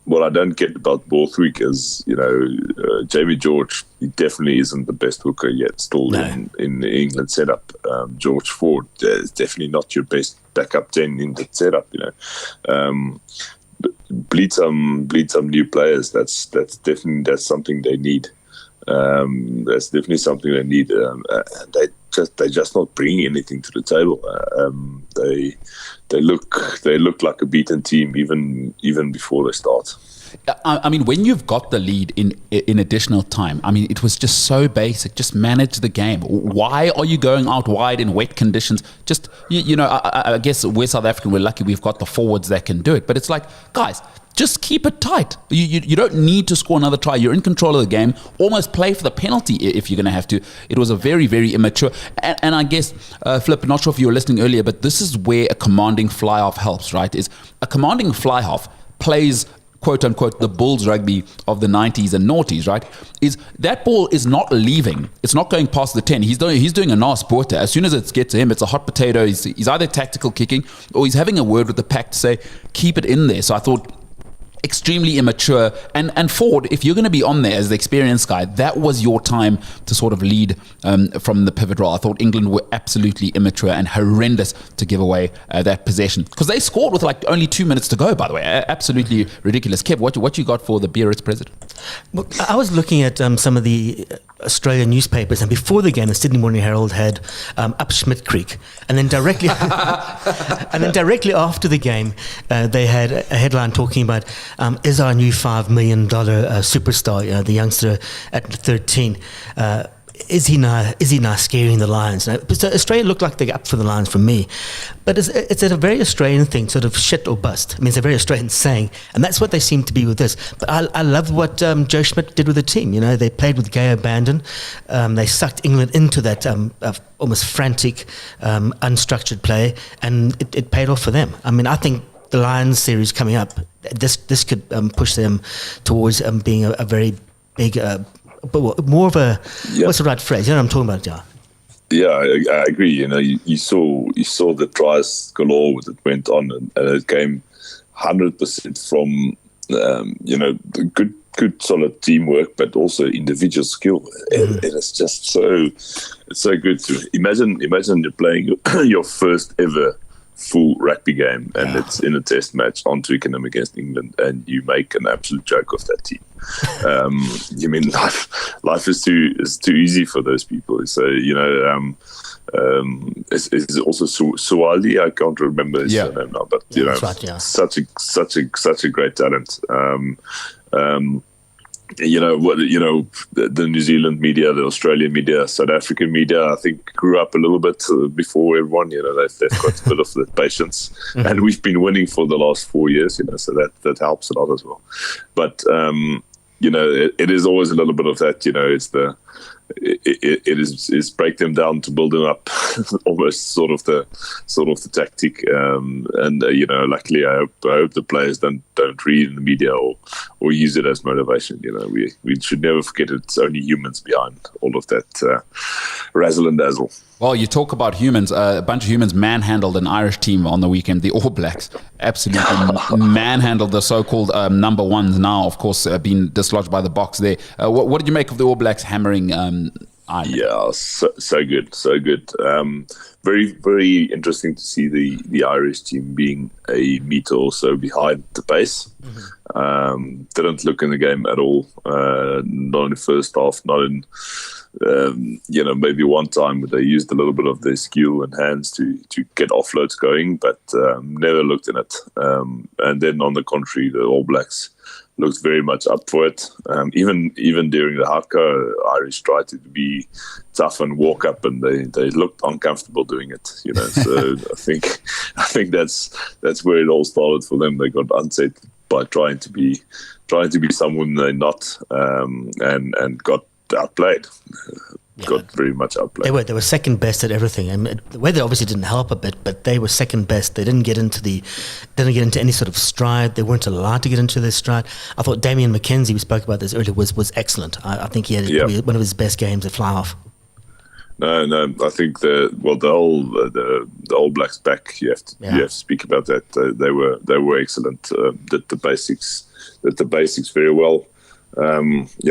What I don't get about Borthwick is, Jamie George, he definitely isn't the best hooker yet, still in the England setup. George Ford is definitely not your best backup 10 in the setup. Bleed some new players. That's something they need. That's definitely something they need. They're just not bringing anything to the table. They look like a beaten team even before they start. I mean, when you've got the lead in additional time, I mean, it was just so basic. Just manage the game. Why are you going out wide in wet conditions? Just, I guess we're South African. We're lucky we've got the forwards that can do it. But it's like, guys, just keep it tight. You don't need to score another try. You're in control of the game. Almost play for the penalty if you're going to have to. It was a very, very immature. And I guess, Flip, not sure if you were listening earlier, but this is where a commanding fly-half helps, right? Is a commanding fly-half plays, quote-unquote, the Bulls rugby of the 90s and noughties, right? Is that ball is not leaving. It's not going past the 10. He's doing a nice porter. As soon as it gets to him, it's a hot potato. He's either tactical kicking or he's having a word with the pack to say, keep it in there. So I thought, extremely immature. And Ford, if you're going to be on there as the experienced guy, that was your time to sort of lead from the pivot role. I thought England were absolutely immature and horrendous to give away that possession, because they scored with like only 2 minutes to go, by the way. Absolutely ridiculous. Kev, what you got for the Beerits president? Well, I was looking at some of the Australian newspapers, and before the game, the Sydney Morning Herald had Up Schmidt Creek, and then directly after the game, they had a headline talking about is our new $5 million superstar, the youngster at 13. Is he now scaring the Lions? Now, so Australia looked like they're up for the Lions for me. But it's a very Australian thing, sort of shit or bust. I mean, it's a very Australian saying, and that's what they seem to be with this. But I love what Joe Schmidt did with the team. You know, they played with gay abandon. They sucked England into that almost frantic, unstructured play, and it paid off for them. I mean, I think the Lions series coming up, this could push them towards being a very big... but more of a what's the right phrase? You know what I'm talking about, Jar? Yeah, I agree. You know, you saw the tries galore that went on, and it came 100% from good solid teamwork, but also individual skill. And it's just so good to imagine you're playing your first ever full rugby game, and it's in a test match on Twickenham against England, and you make an absolute joke of that team. You mean life is too easy for those people. So it's also Suwali. I can't remember his name now, but such a great talent. The New Zealand media, the Australian media, South African media, I think grew up a little bit before everyone. You know, they've got a bit of the patience, and we've been winning for the last 4 years. You know, so that helps a lot as well. But it is always a little bit of that. You know, it's it is break them down to build them up, almost sort of the tactic. Luckily, I hope the players don't read in the media or use it as motivation. You know, we should never forget it's only humans behind all of that razzle and dazzle. Well, you talk about humans. A bunch of humans manhandled an Irish team on the weekend. The All Blacks absolutely manhandled the so-called number ones. Now, of course, being dislodged by the Box there. What did you make of the All Blacks hammering Ireland? Yeah, so good. Very, very interesting to see the Irish team being a meter or so behind the pace. Didn't look in the game at all. Not in the first half. Not in. Maybe one time where they used a little bit of their skill and hands to get offloads going, but never looked in it. And then on the contrary, the All Blacks looked very much up for it. Even during the haka, Irish tried to be tough and walk up, and they looked uncomfortable doing it. You know, so I think that's where it all started for them. They got unset by trying to be someone they're not, and got outplayed. Got very much outplayed. They were second best at everything, and the weather obviously didn't help a bit. But they were second best. They didn't get into any sort of stride. They weren't allowed to get into their stride. I thought Damian McKenzie, we spoke about this earlier, was excellent. I think he had one of his best games at fly half. No. I think the All Blacks back. You have to speak about that. They were excellent. Did the basics very well.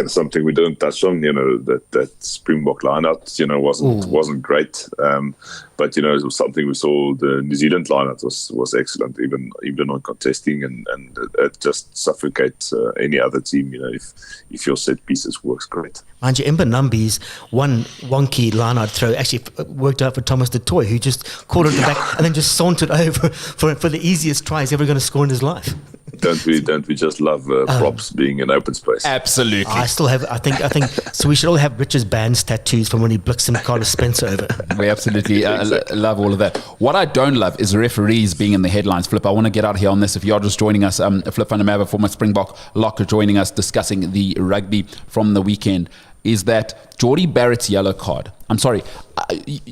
Something we didn't touch on. You know, that Springbok lineout, wasn't great. But it was something we saw. The New Zealand lineout was excellent, even on contesting, and it just suffocates any other team. You know, if your set pieces works great. Mind you, Mbonambi's one wonky lineout throw actually worked out for Thomas du Toit, who just caught it at the back and then just sauntered over for the easiest try he's ever going to score in his life. Don't we just love props being in open space? Absolutely. I still have. I think. So we should all have Richard's band's tattoos from when he blitzed him Carlos Spencer over. We absolutely love all of that. What I don't love is referees being in the headlines. Flip, I want to get out here on this. If you're just joining us, Flip van der Merwe, former Springbok locker, joining us discussing the rugby from the weekend. Is that Jordie Barrett's yellow card? I'm sorry,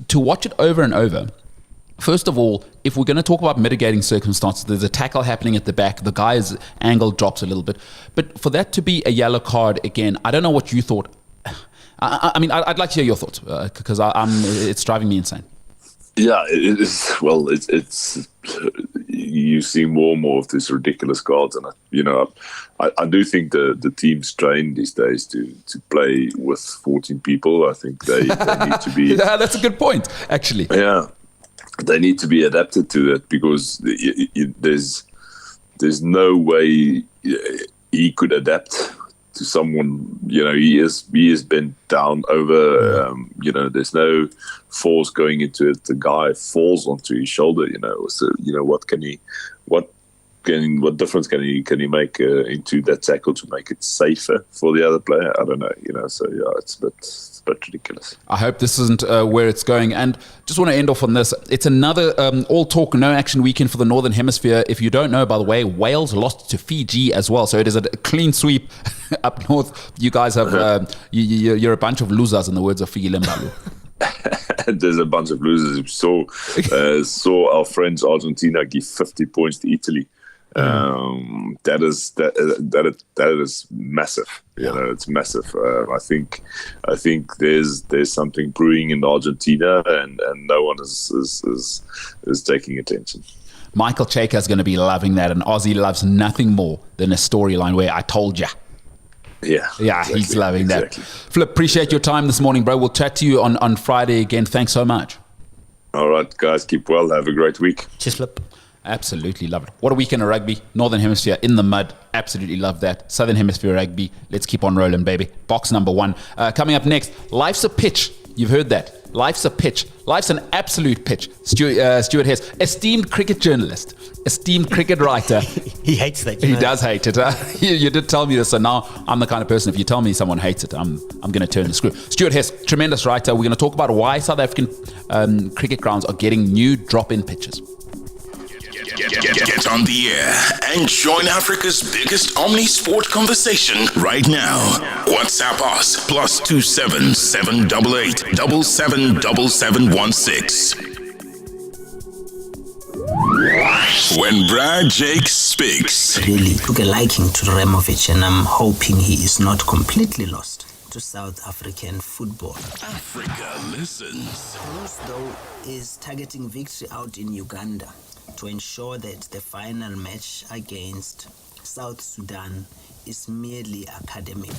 to watch it over and over. First of all, if we're going to talk about mitigating circumstances, there's a tackle happening at the back. The guy's angle drops a little bit. But for that to be a yellow card again, I don't know what you thought. I mean, I'd like to hear your thoughts because it's driving me insane. Yeah, it is. Well, it's you see more and more of these ridiculous cards, and I do think the team's trained these days to play with 14 people. I think they need to be. Yeah, that's a good point, actually. Yeah. They need to be adapted to that because there's no way he could adapt to someone, he is bent down over. There's no force going into it. The guy falls onto his shoulder. So what difference can he make into that tackle to make it safer for the other player? I don't know. So yeah, it's a bit ridiculous. I hope this isn't where it's going. And just want to end off on this. It's another all talk, no action weekend for the Northern Hemisphere. If you don't know, by the way, Wales lost to Fiji as well. So it is a clean sweep up north. You guys have, you're a bunch of losers, in the words of Figi Lembalu. There's a bunch of losers who saw our friends Argentina give 50 points to Italy. That is massive. It's massive. I think there's something brewing in Argentina, and no one is taking attention. Michael Cheka is going to be loving that, and Aussie loves nothing more than a storyline where I told ya. Yeah, exactly, he's loving that. Flip, appreciate your time this morning, bro. We'll chat to you on Friday again. Thanks so much. All right, guys, keep well. Have a great week. Cheers, Flip. Absolutely love it. What a weekend of rugby. Northern Hemisphere in the mud. Absolutely love that. Southern Hemisphere rugby. Let's keep on rolling, baby. Box number 1. Coming up next, life's a pitch. You've heard that. Life's a pitch. Life's an absolute pitch. Stuart Hess, esteemed cricket journalist, esteemed cricket writer. He hates that. He does hate it. You did tell me this, so now I'm the kind of person, if you tell me someone hates it, I'm going to turn the screw. Stuart Hess, tremendous writer. We're going to talk about why South African cricket grounds are getting new drop-in pitches. Get on the air and join Africa's biggest Omnisport conversation right now. WhatsApp us +27 788 777716. When Brad Jake speaks, really took a liking to Removich, and I'm hoping he is not completely lost to South African football. Africa listens. Bruce, though, is targeting victory out in Uganda to ensure that the final match against South Sudan is merely academic.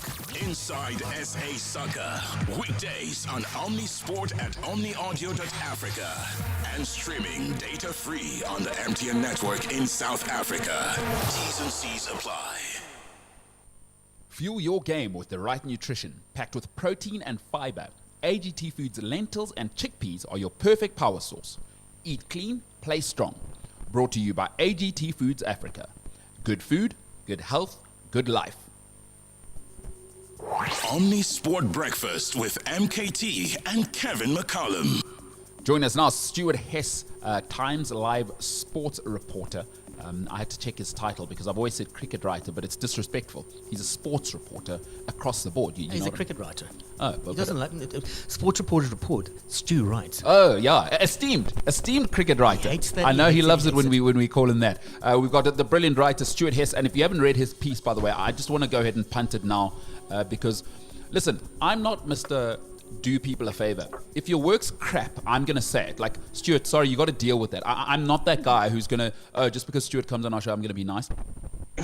Inside SA Soccer, weekdays on Omnisport at omniaudio.africa and streaming data-free on the MTN network in South Africa. T's and C's apply. Fuel your game with the right nutrition, packed with protein and fiber. AGT Foods lentils and chickpeas are your perfect power source. Eat clean, play strong. Brought to you by AGT Foods Africa. Good food, good health, good life. Omnisport Breakfast with MKT and Kevin McCallum. Join us now, Stuart Hess, Times Live sports reporter. I had to check his title because I've always said cricket writer, but it's disrespectful. He's a sports reporter across the board. He's a cricket writer. Oh, he doesn't like sports reporters report. Stu writes. Oh yeah, esteemed cricket writer. He hates that. I know he loves it when we call him that. We've got the brilliant writer Stuart Hess, and if you haven't read his piece, by the way, I just want to go ahead and punt it now because, listen, I'm not Mr. Do people a favor. If your work's crap, I'm going to say it. Like, Stuart, sorry, you got to deal with that. I'm not that guy who's going to, just because Stuart comes on our show, I'm going to be nice.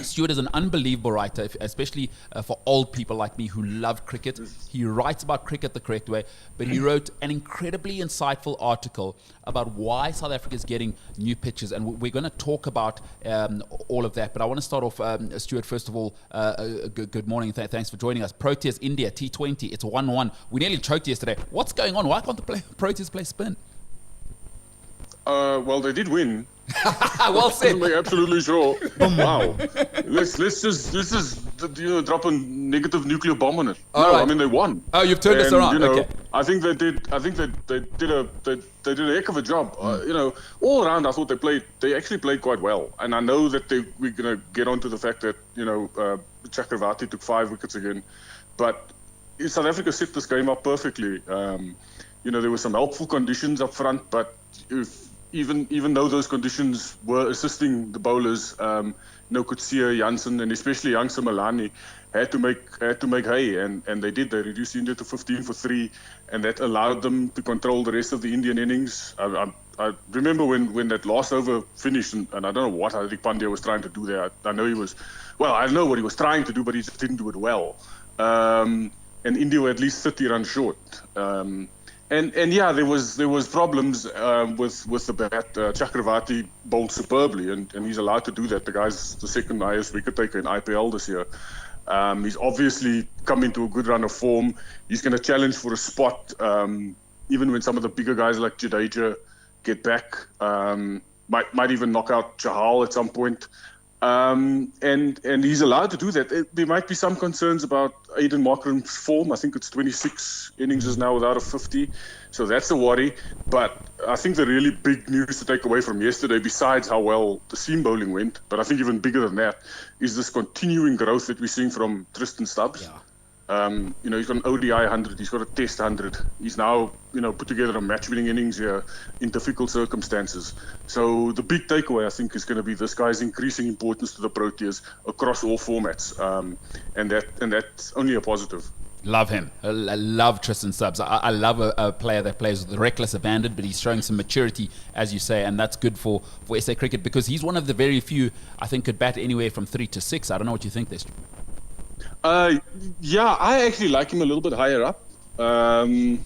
Stuart is an unbelievable writer, especially for old people like me who love cricket. He writes about cricket the correct way, but he wrote an incredibly insightful article about why South Africa is getting new pitches, and we're going to talk about all of that. But I want to start off, Stuart, first of all, good morning. Thanks for joining us. Proteas India, T20, it's 1-1. We nearly choked yesterday. What's going on? Why can't the Proteas play spin? Well, they did win. Well said. I'm absolutely sure. Wow. Let's just drop a negative nuclear bomb on it. All right. I mean they won. Oh, you've turned us around. Okay. I think they did a heck of a job. All around I thought they actually played quite well. And I know that we're gonna get onto the fact that Chakravarti took 5 wickets again, but South Africa set this game up perfectly. There were some helpful conditions up front, but even though those conditions were assisting the bowlers, Kutsia, Jansen, and especially young Malani had to make hay, and they did. They reduced India to 15 for 3, and that allowed them to control the rest of the Indian innings. I remember when that last over finished, and I don't know what Hardik Pandya was trying to do there. I know what he was trying to do, but he just didn't do it well. And India were at least 30 runs short. And yeah, there was problems with the bat. Chakravarti bowled superbly, and he's allowed to do that. The guy's the second highest wicket taker in IPL this year. He's obviously come into a good run of form. He's going to challenge for a spot, even when some of the bigger guys like Jadeja get back. Might even knock out Chahal at some point. And he's allowed to do that. There might be some concerns about Aiden Markram's form. I think it's 26 innings now without a 50. So that's a worry. But I think the really big news to take away from yesterday, besides how well the seam bowling went, but I think even bigger than that, is this continuing growth that we're seeing from Tristan Stubbs. He's got an ODI 100, he's got a Test 100. He's now, put together a match-winning innings here in difficult circumstances. So the big takeaway, I think, is going to be this guy's increasing importance to the Proteas across all formats, and that's only a positive. Love him. I love Tristan Stubbs. I love a player that plays with reckless abandon, but he's showing some maturity, as you say, and that's good for SA cricket because he's one of the very few, I think, could bat anywhere from 3 to 6. I don't know what you think there, Stu. Yeah, I actually like him a little bit higher up. In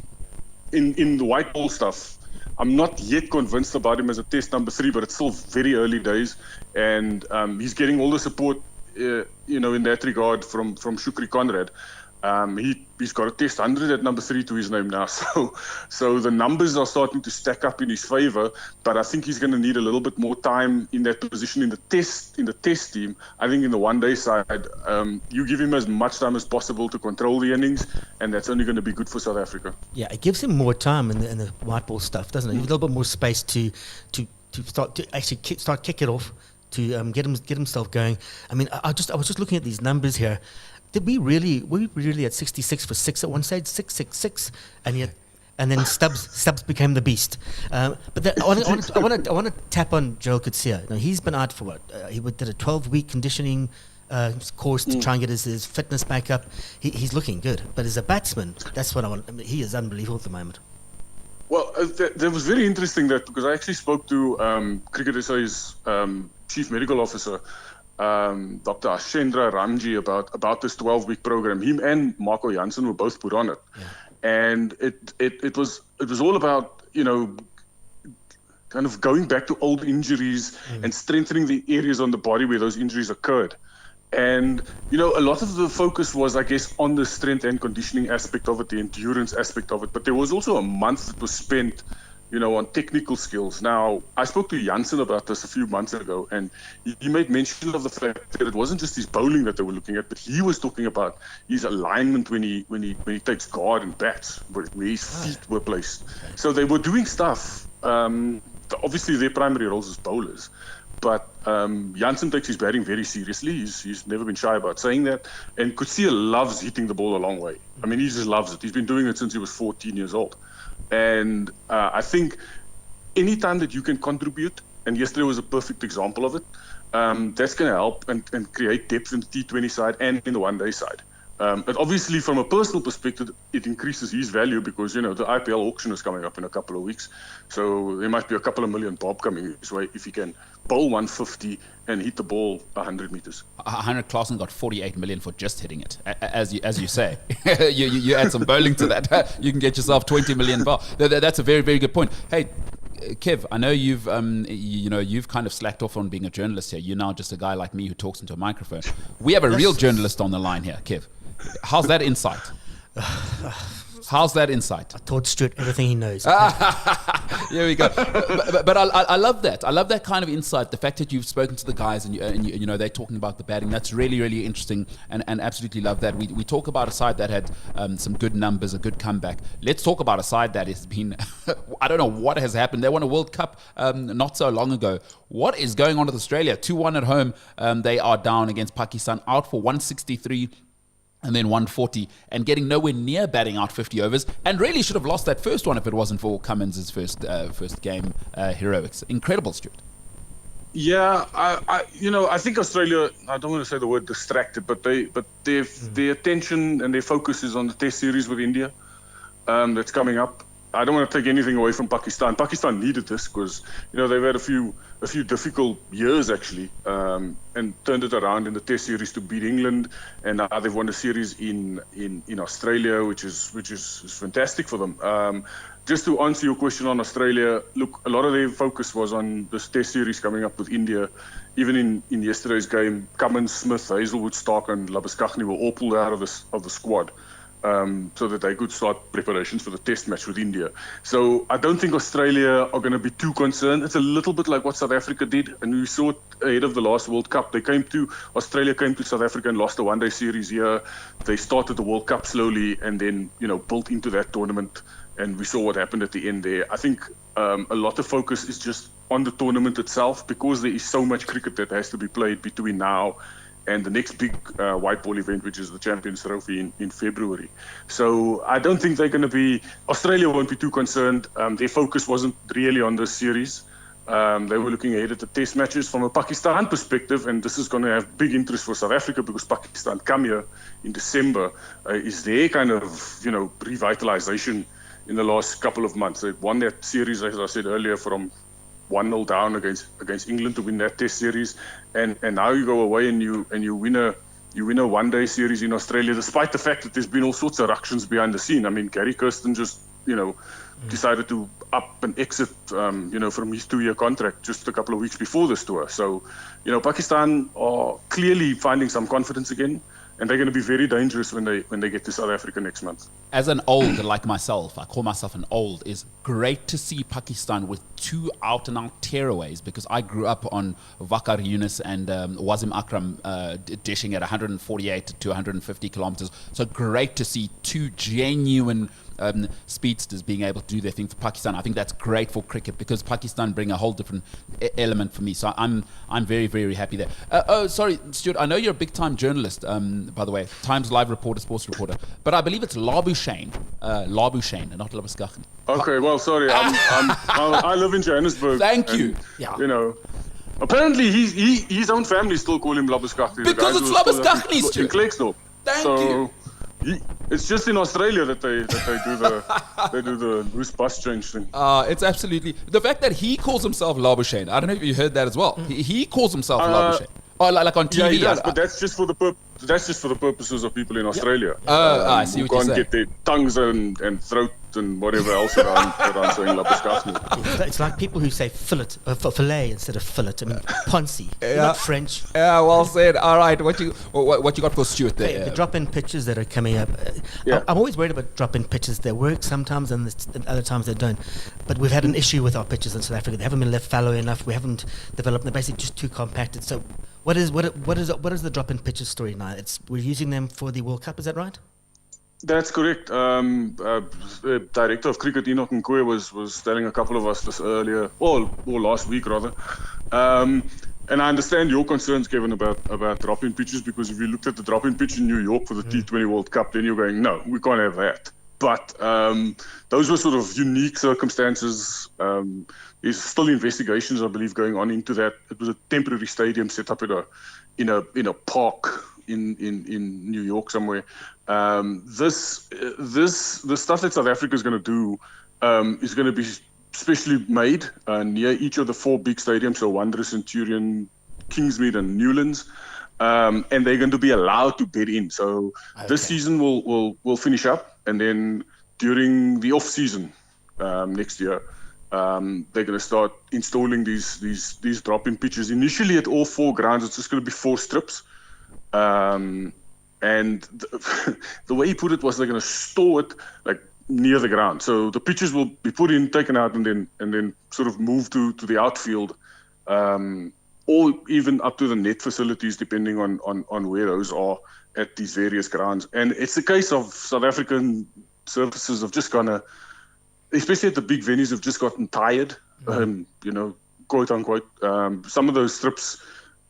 the white ball stuff, I'm not yet convinced about him as a Test number 3, but it's still very early days, and he's getting all the support, in that regard from Shukri Conrad. He's got a Test 100 at number 3 to his name now, so the numbers are starting to stack up in his favour. But I think he's going to need a little bit more time in that position in the Test team. I think in the one-day side, you give him as much time as possible to control the innings, and that's only going to be good for South Africa. Yeah, it gives him more time in the white ball stuff, doesn't it? A little bit more space to start to actually kick it off, to get himself going. I mean, I was just looking at these numbers here. Were we really at 66 for 6 at one stage, 666, and then Stubbs became the beast. But I want to tap on Joel Coetzee. Now, he's been out for what? He did a 12-week conditioning course to try and get his fitness back up. He's looking good, but as a batsman, that's what I want. I mean, he is unbelievable at the moment. Well, that was very interesting because I actually spoke to Cricket SA's chief medical officer, Dr. Ashendra Ramji, about this 12-week program. Him and Marco Jansen were both put on it, and it was all about kind of going back to old injuries and strengthening the areas on the body where those injuries occurred. And a lot of the focus was, I guess, on the strength and conditioning aspect of it, the endurance aspect of it. But there was also a month that was spent on technical skills. Now, I spoke to Jansen about this a few months ago, and he made mention of the fact that it wasn't just his bowling that they were looking at, but he was talking about his alignment when he takes guard and bats, where his feet were placed. So they were doing stuff. Obviously, their primary roles as bowlers, but Jansen takes his batting very seriously. He's never been shy about saying that. And Coetzee loves hitting the ball a long way. I mean, he just loves it. He's been doing it since he was 14 years old. And I think anytime that you can contribute, and yesterday was a perfect example of it, that's going to help and create depth in the T20 side and in the one-day side. But obviously, from a personal perspective, it increases his value because, the IPL auction is coming up in a couple of weeks. So there might be a couple of million bob coming his way if he can bowl 150 and hit the ball 100 meters. 100 Klaasen got 48 million for just hitting it, as you say. you add some bowling to that, you can get yourself 20 million bob. That's a very, very good point. Hey, Kev, I know you've you've kind of slacked off on being a journalist here. You're now just a guy like me who talks into a microphone. We have a real journalist on the line here, Kev. How's that insight? How's that insight? I taught Stuart everything he knows. Here we go. But I love that. I love that kind of insight. The fact that you've spoken to the guys and they're talking about the batting. That's really, really interesting, and absolutely love that. We talk about a side that had some good numbers, a good comeback. Let's talk about a side that has been, I don't know what has happened. They won a World Cup not so long ago. What is going on with Australia? 2-1 at home. They are down against Pakistan, out for 163. And then 140, and getting nowhere near batting out 50 overs, and really should have lost that first one if it wasn't for Cummins' first game heroics. Incredible, Stuart. Yeah, I think Australia, I don't want to say the word distracted, but their attention and their focus is on the Test series with India that's coming up. I don't want to take anything away from Pakistan. Pakistan needed this because they've had a few difficult years actually, and turned it around in the Test series to beat England, and now they've won a series in Australia, which is fantastic for them. just to answer your question on Australia, look, a lot of their focus was on this test series coming up with India. Even in yesterday's game, Cummins, Smith, Hazelwood, Stark and Labuschagne were all pulled out of the squad so that they could start preparations for the test match with India. So I don't think Australia are going to be too concerned. It's a little bit like what South Africa did, and we saw it ahead of the last World Cup. Australia came to South Africa and lost the one-day series here. They started the World Cup slowly and then, built into that tournament. And we saw what happened at the end there. I think a lot of focus is just on the tournament itself, because there is so much cricket that has to be played between now and the next big white ball event, which is the Champions Trophy in February. So I don't think Australia won't be too concerned. Their focus wasn't really on this series. They were looking ahead at the test matches from a Pakistan perspective, and this is going to have big interest for South Africa because Pakistan come here in December, is their kind of, revitalization in the last couple of months. They won that series, as I said earlier, from 1-0 down against England to win that test series, and now you go away and you win a one-day series in Australia, despite the fact that there's been all sorts of ructions behind the scene. I mean, Gary Kirsten just decided to up and exit from his 2-year contract just a couple of weeks before this tour. So Pakistan are clearly finding some confidence again, and they're going to be very dangerous when they get to South Africa next month. As an old like myself, I call myself an old, it's great to see Pakistan with 2 out-and-out tearaways, because I grew up on Vakar Yunus and Wasim Akram dishing at 148 to 150 kilometers. So great to see 2 genuine speedsters being able to do their thing for Pakistan. I think that's great for cricket, because Pakistan bring a whole different element for me. So I'm very, very happy there. Sorry, Stuart, I know you're a big-time journalist, by the way, Times live reporter, sports reporter, but I believe it's Labuschagne, and not Labuschagne. Okay, well, sorry, I live in Johannesburg. Thank you. Apparently his own family still call him Labuschagne. Because it's Labuschagne, Stuart. In Klerksdorp. Thank you. It's just in Australia that they do the loose bus change thing. It's absolutely the fact that he calls himself Labuschagne. I don't know if you heard that as well. He calls himself Labuschagne. Oh, like on TV. Yeah, he does, but that's just for the purposes of people in Australia. I see what you're saying. Can't get their tongues and throat and whatever else around saying Labuschagne. It's like people who say fillet instead of fillet. I mean, Ponzi. You're not French. Yeah, well said. All right, what you got for Stuart there? The drop-in pitches that are coming up. I'm always worried about drop-in pitches. They work sometimes and other times they don't. But we've had an issue with our pitches in South Africa. They haven't been left fallow enough. We haven't developed. They're basically just too compacted. So what is the drop-in pitches story now? We're using them for the World Cup. Is that right? That's correct. The director of cricket, Enoch Nkoe, was telling a couple of us this earlier, or last week rather. And I understand your concerns, Kevin, about drop-in pitches, because if you looked at the drop-in pitch in New York for the T20 World Cup, then you're going, no, we can't have that. But those were sort of unique circumstances. There's still investigations, I believe, going on into that. It was a temporary stadium set up in a park in New York somewhere. This stuff that South Africa is going to do is going to be specially made near each of the 4 big stadiums, so Wanderers, Centurion, Kingsmead and Newlands, and they're going to be allowed to bed in. So this season will finish up, and then during the off season next year, they're going to start installing these drop-in pitches. Initially at all 4 grounds, it's just going to be 4 strips. And the way he put it was they're going to store it like near the ground. So the pitches will be put in, taken out, and then sort of moved to the outfield, or even up to the net facilities, depending on where those are at these various grounds. And it's a case of South African surfaces have just especially at the big venues, have just gotten tired, quote unquote. Some of those strips,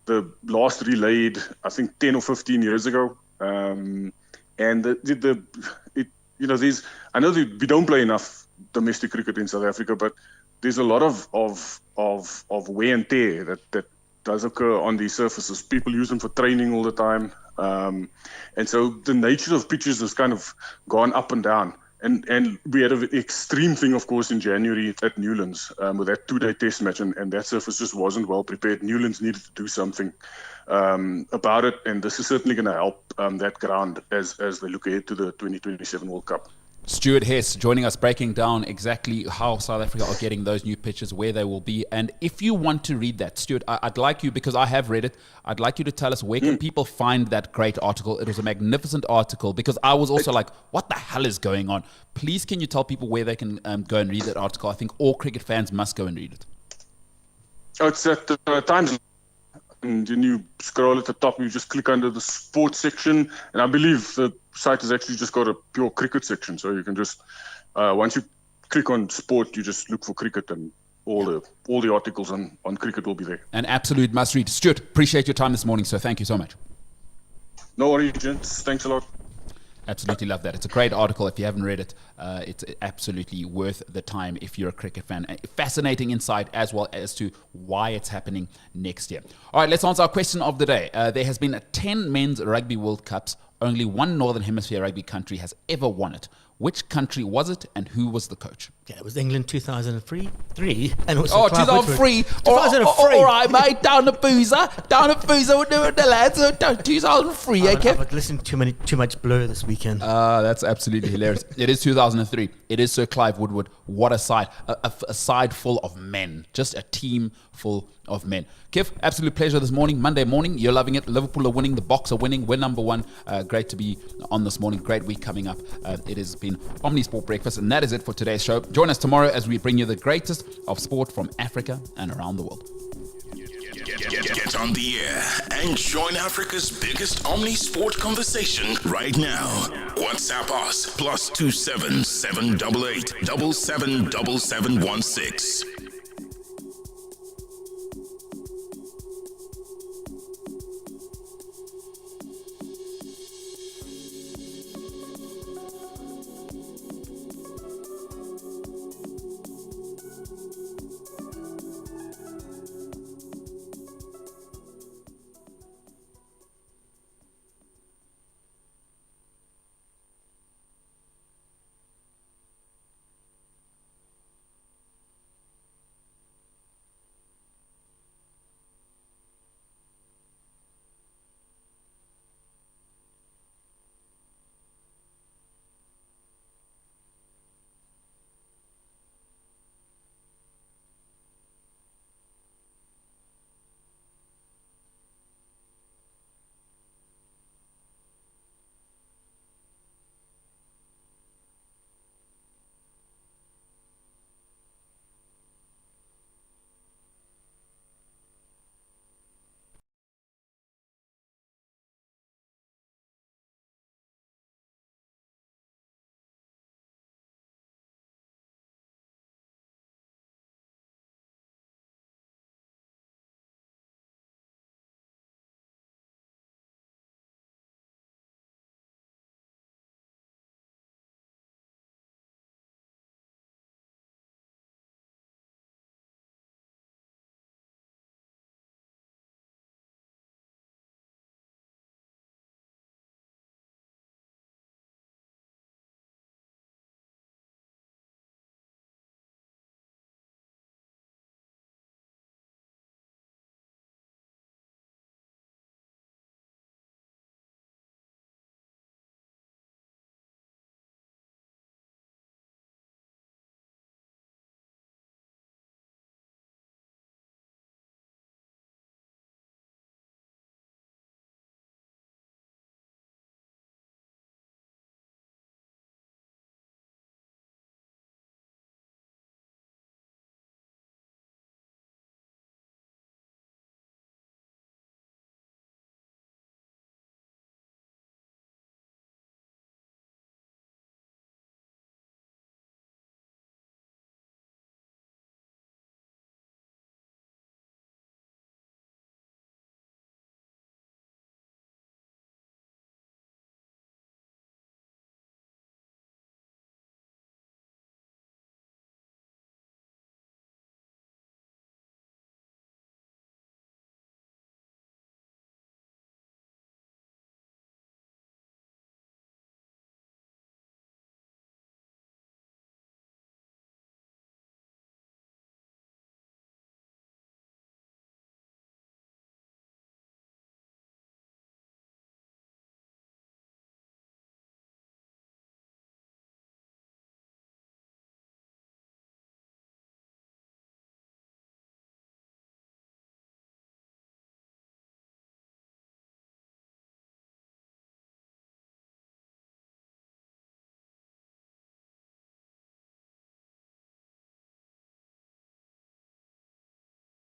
the last relayed, I think 10 or 15 years ago. And there's, I know that we don't play enough domestic cricket in South Africa, but there's a lot of wear and tear that does occur on these surfaces. People use them for training all the time. And so the nature of pitches has kind of gone up and down. And we had an extreme thing, of course, in January at Newlands with that 2-day test match, and that surface just wasn't well prepared. Newlands needed to do something about it, and this is certainly going to help that ground as they look ahead to the 2027 World Cup. Stuart Hess joining us, breaking down exactly how South Africa are getting those new pitches, where they will be. And if you want to read that, Stuart, I'd like you, because I have read it, I'd like you to tell us where can people find that great article. It was a magnificent article, because I was also like, what the hell is going on? Please, can you tell people where they can go and read that article? I think all cricket fans must go and read it. Oh, it's at Times. And then you scroll at the top, you just click under the sports section. And I believe the site has actually just got a pure cricket section. So you can just, once you click on sport, you just look for cricket, and all the articles on cricket will be there. An absolute must read. Stuart, appreciate your time this morning, so thank you so much. No worries, gents. Thanks a lot. Absolutely love that. It's a great article. If you haven't read it, it's absolutely worth the time if you're a cricket fan. Fascinating insight as well as to why it's happening next year. All right, let's answer our question of the day. There has been 10 men's rugby World Cups. Only one Northern Hemisphere rugby country has ever won it. Which country was it, and who was the coach? Yeah, it was England 2003, and also 2003. 2003. All right, mate. Down the boozer. We're doing the lads. 2003, I've listened too much Blur this weekend. That's absolutely hilarious. It is 2003. It is Sir Clive Woodward. What a side. A side full of men. Just a team full of men. Kev, absolute pleasure this morning. Monday morning. You're loving it. Liverpool are winning. The Box are winning. We're number one. Great to be on this morning. Great week coming up. It has been Omnisport Breakfast, and that is it for today's show. Join us tomorrow as we bring you the greatest of sport from Africa and around the world. Get on the air and join Africa's biggest Omnisport conversation right now. WhatsApp us +27788 777716.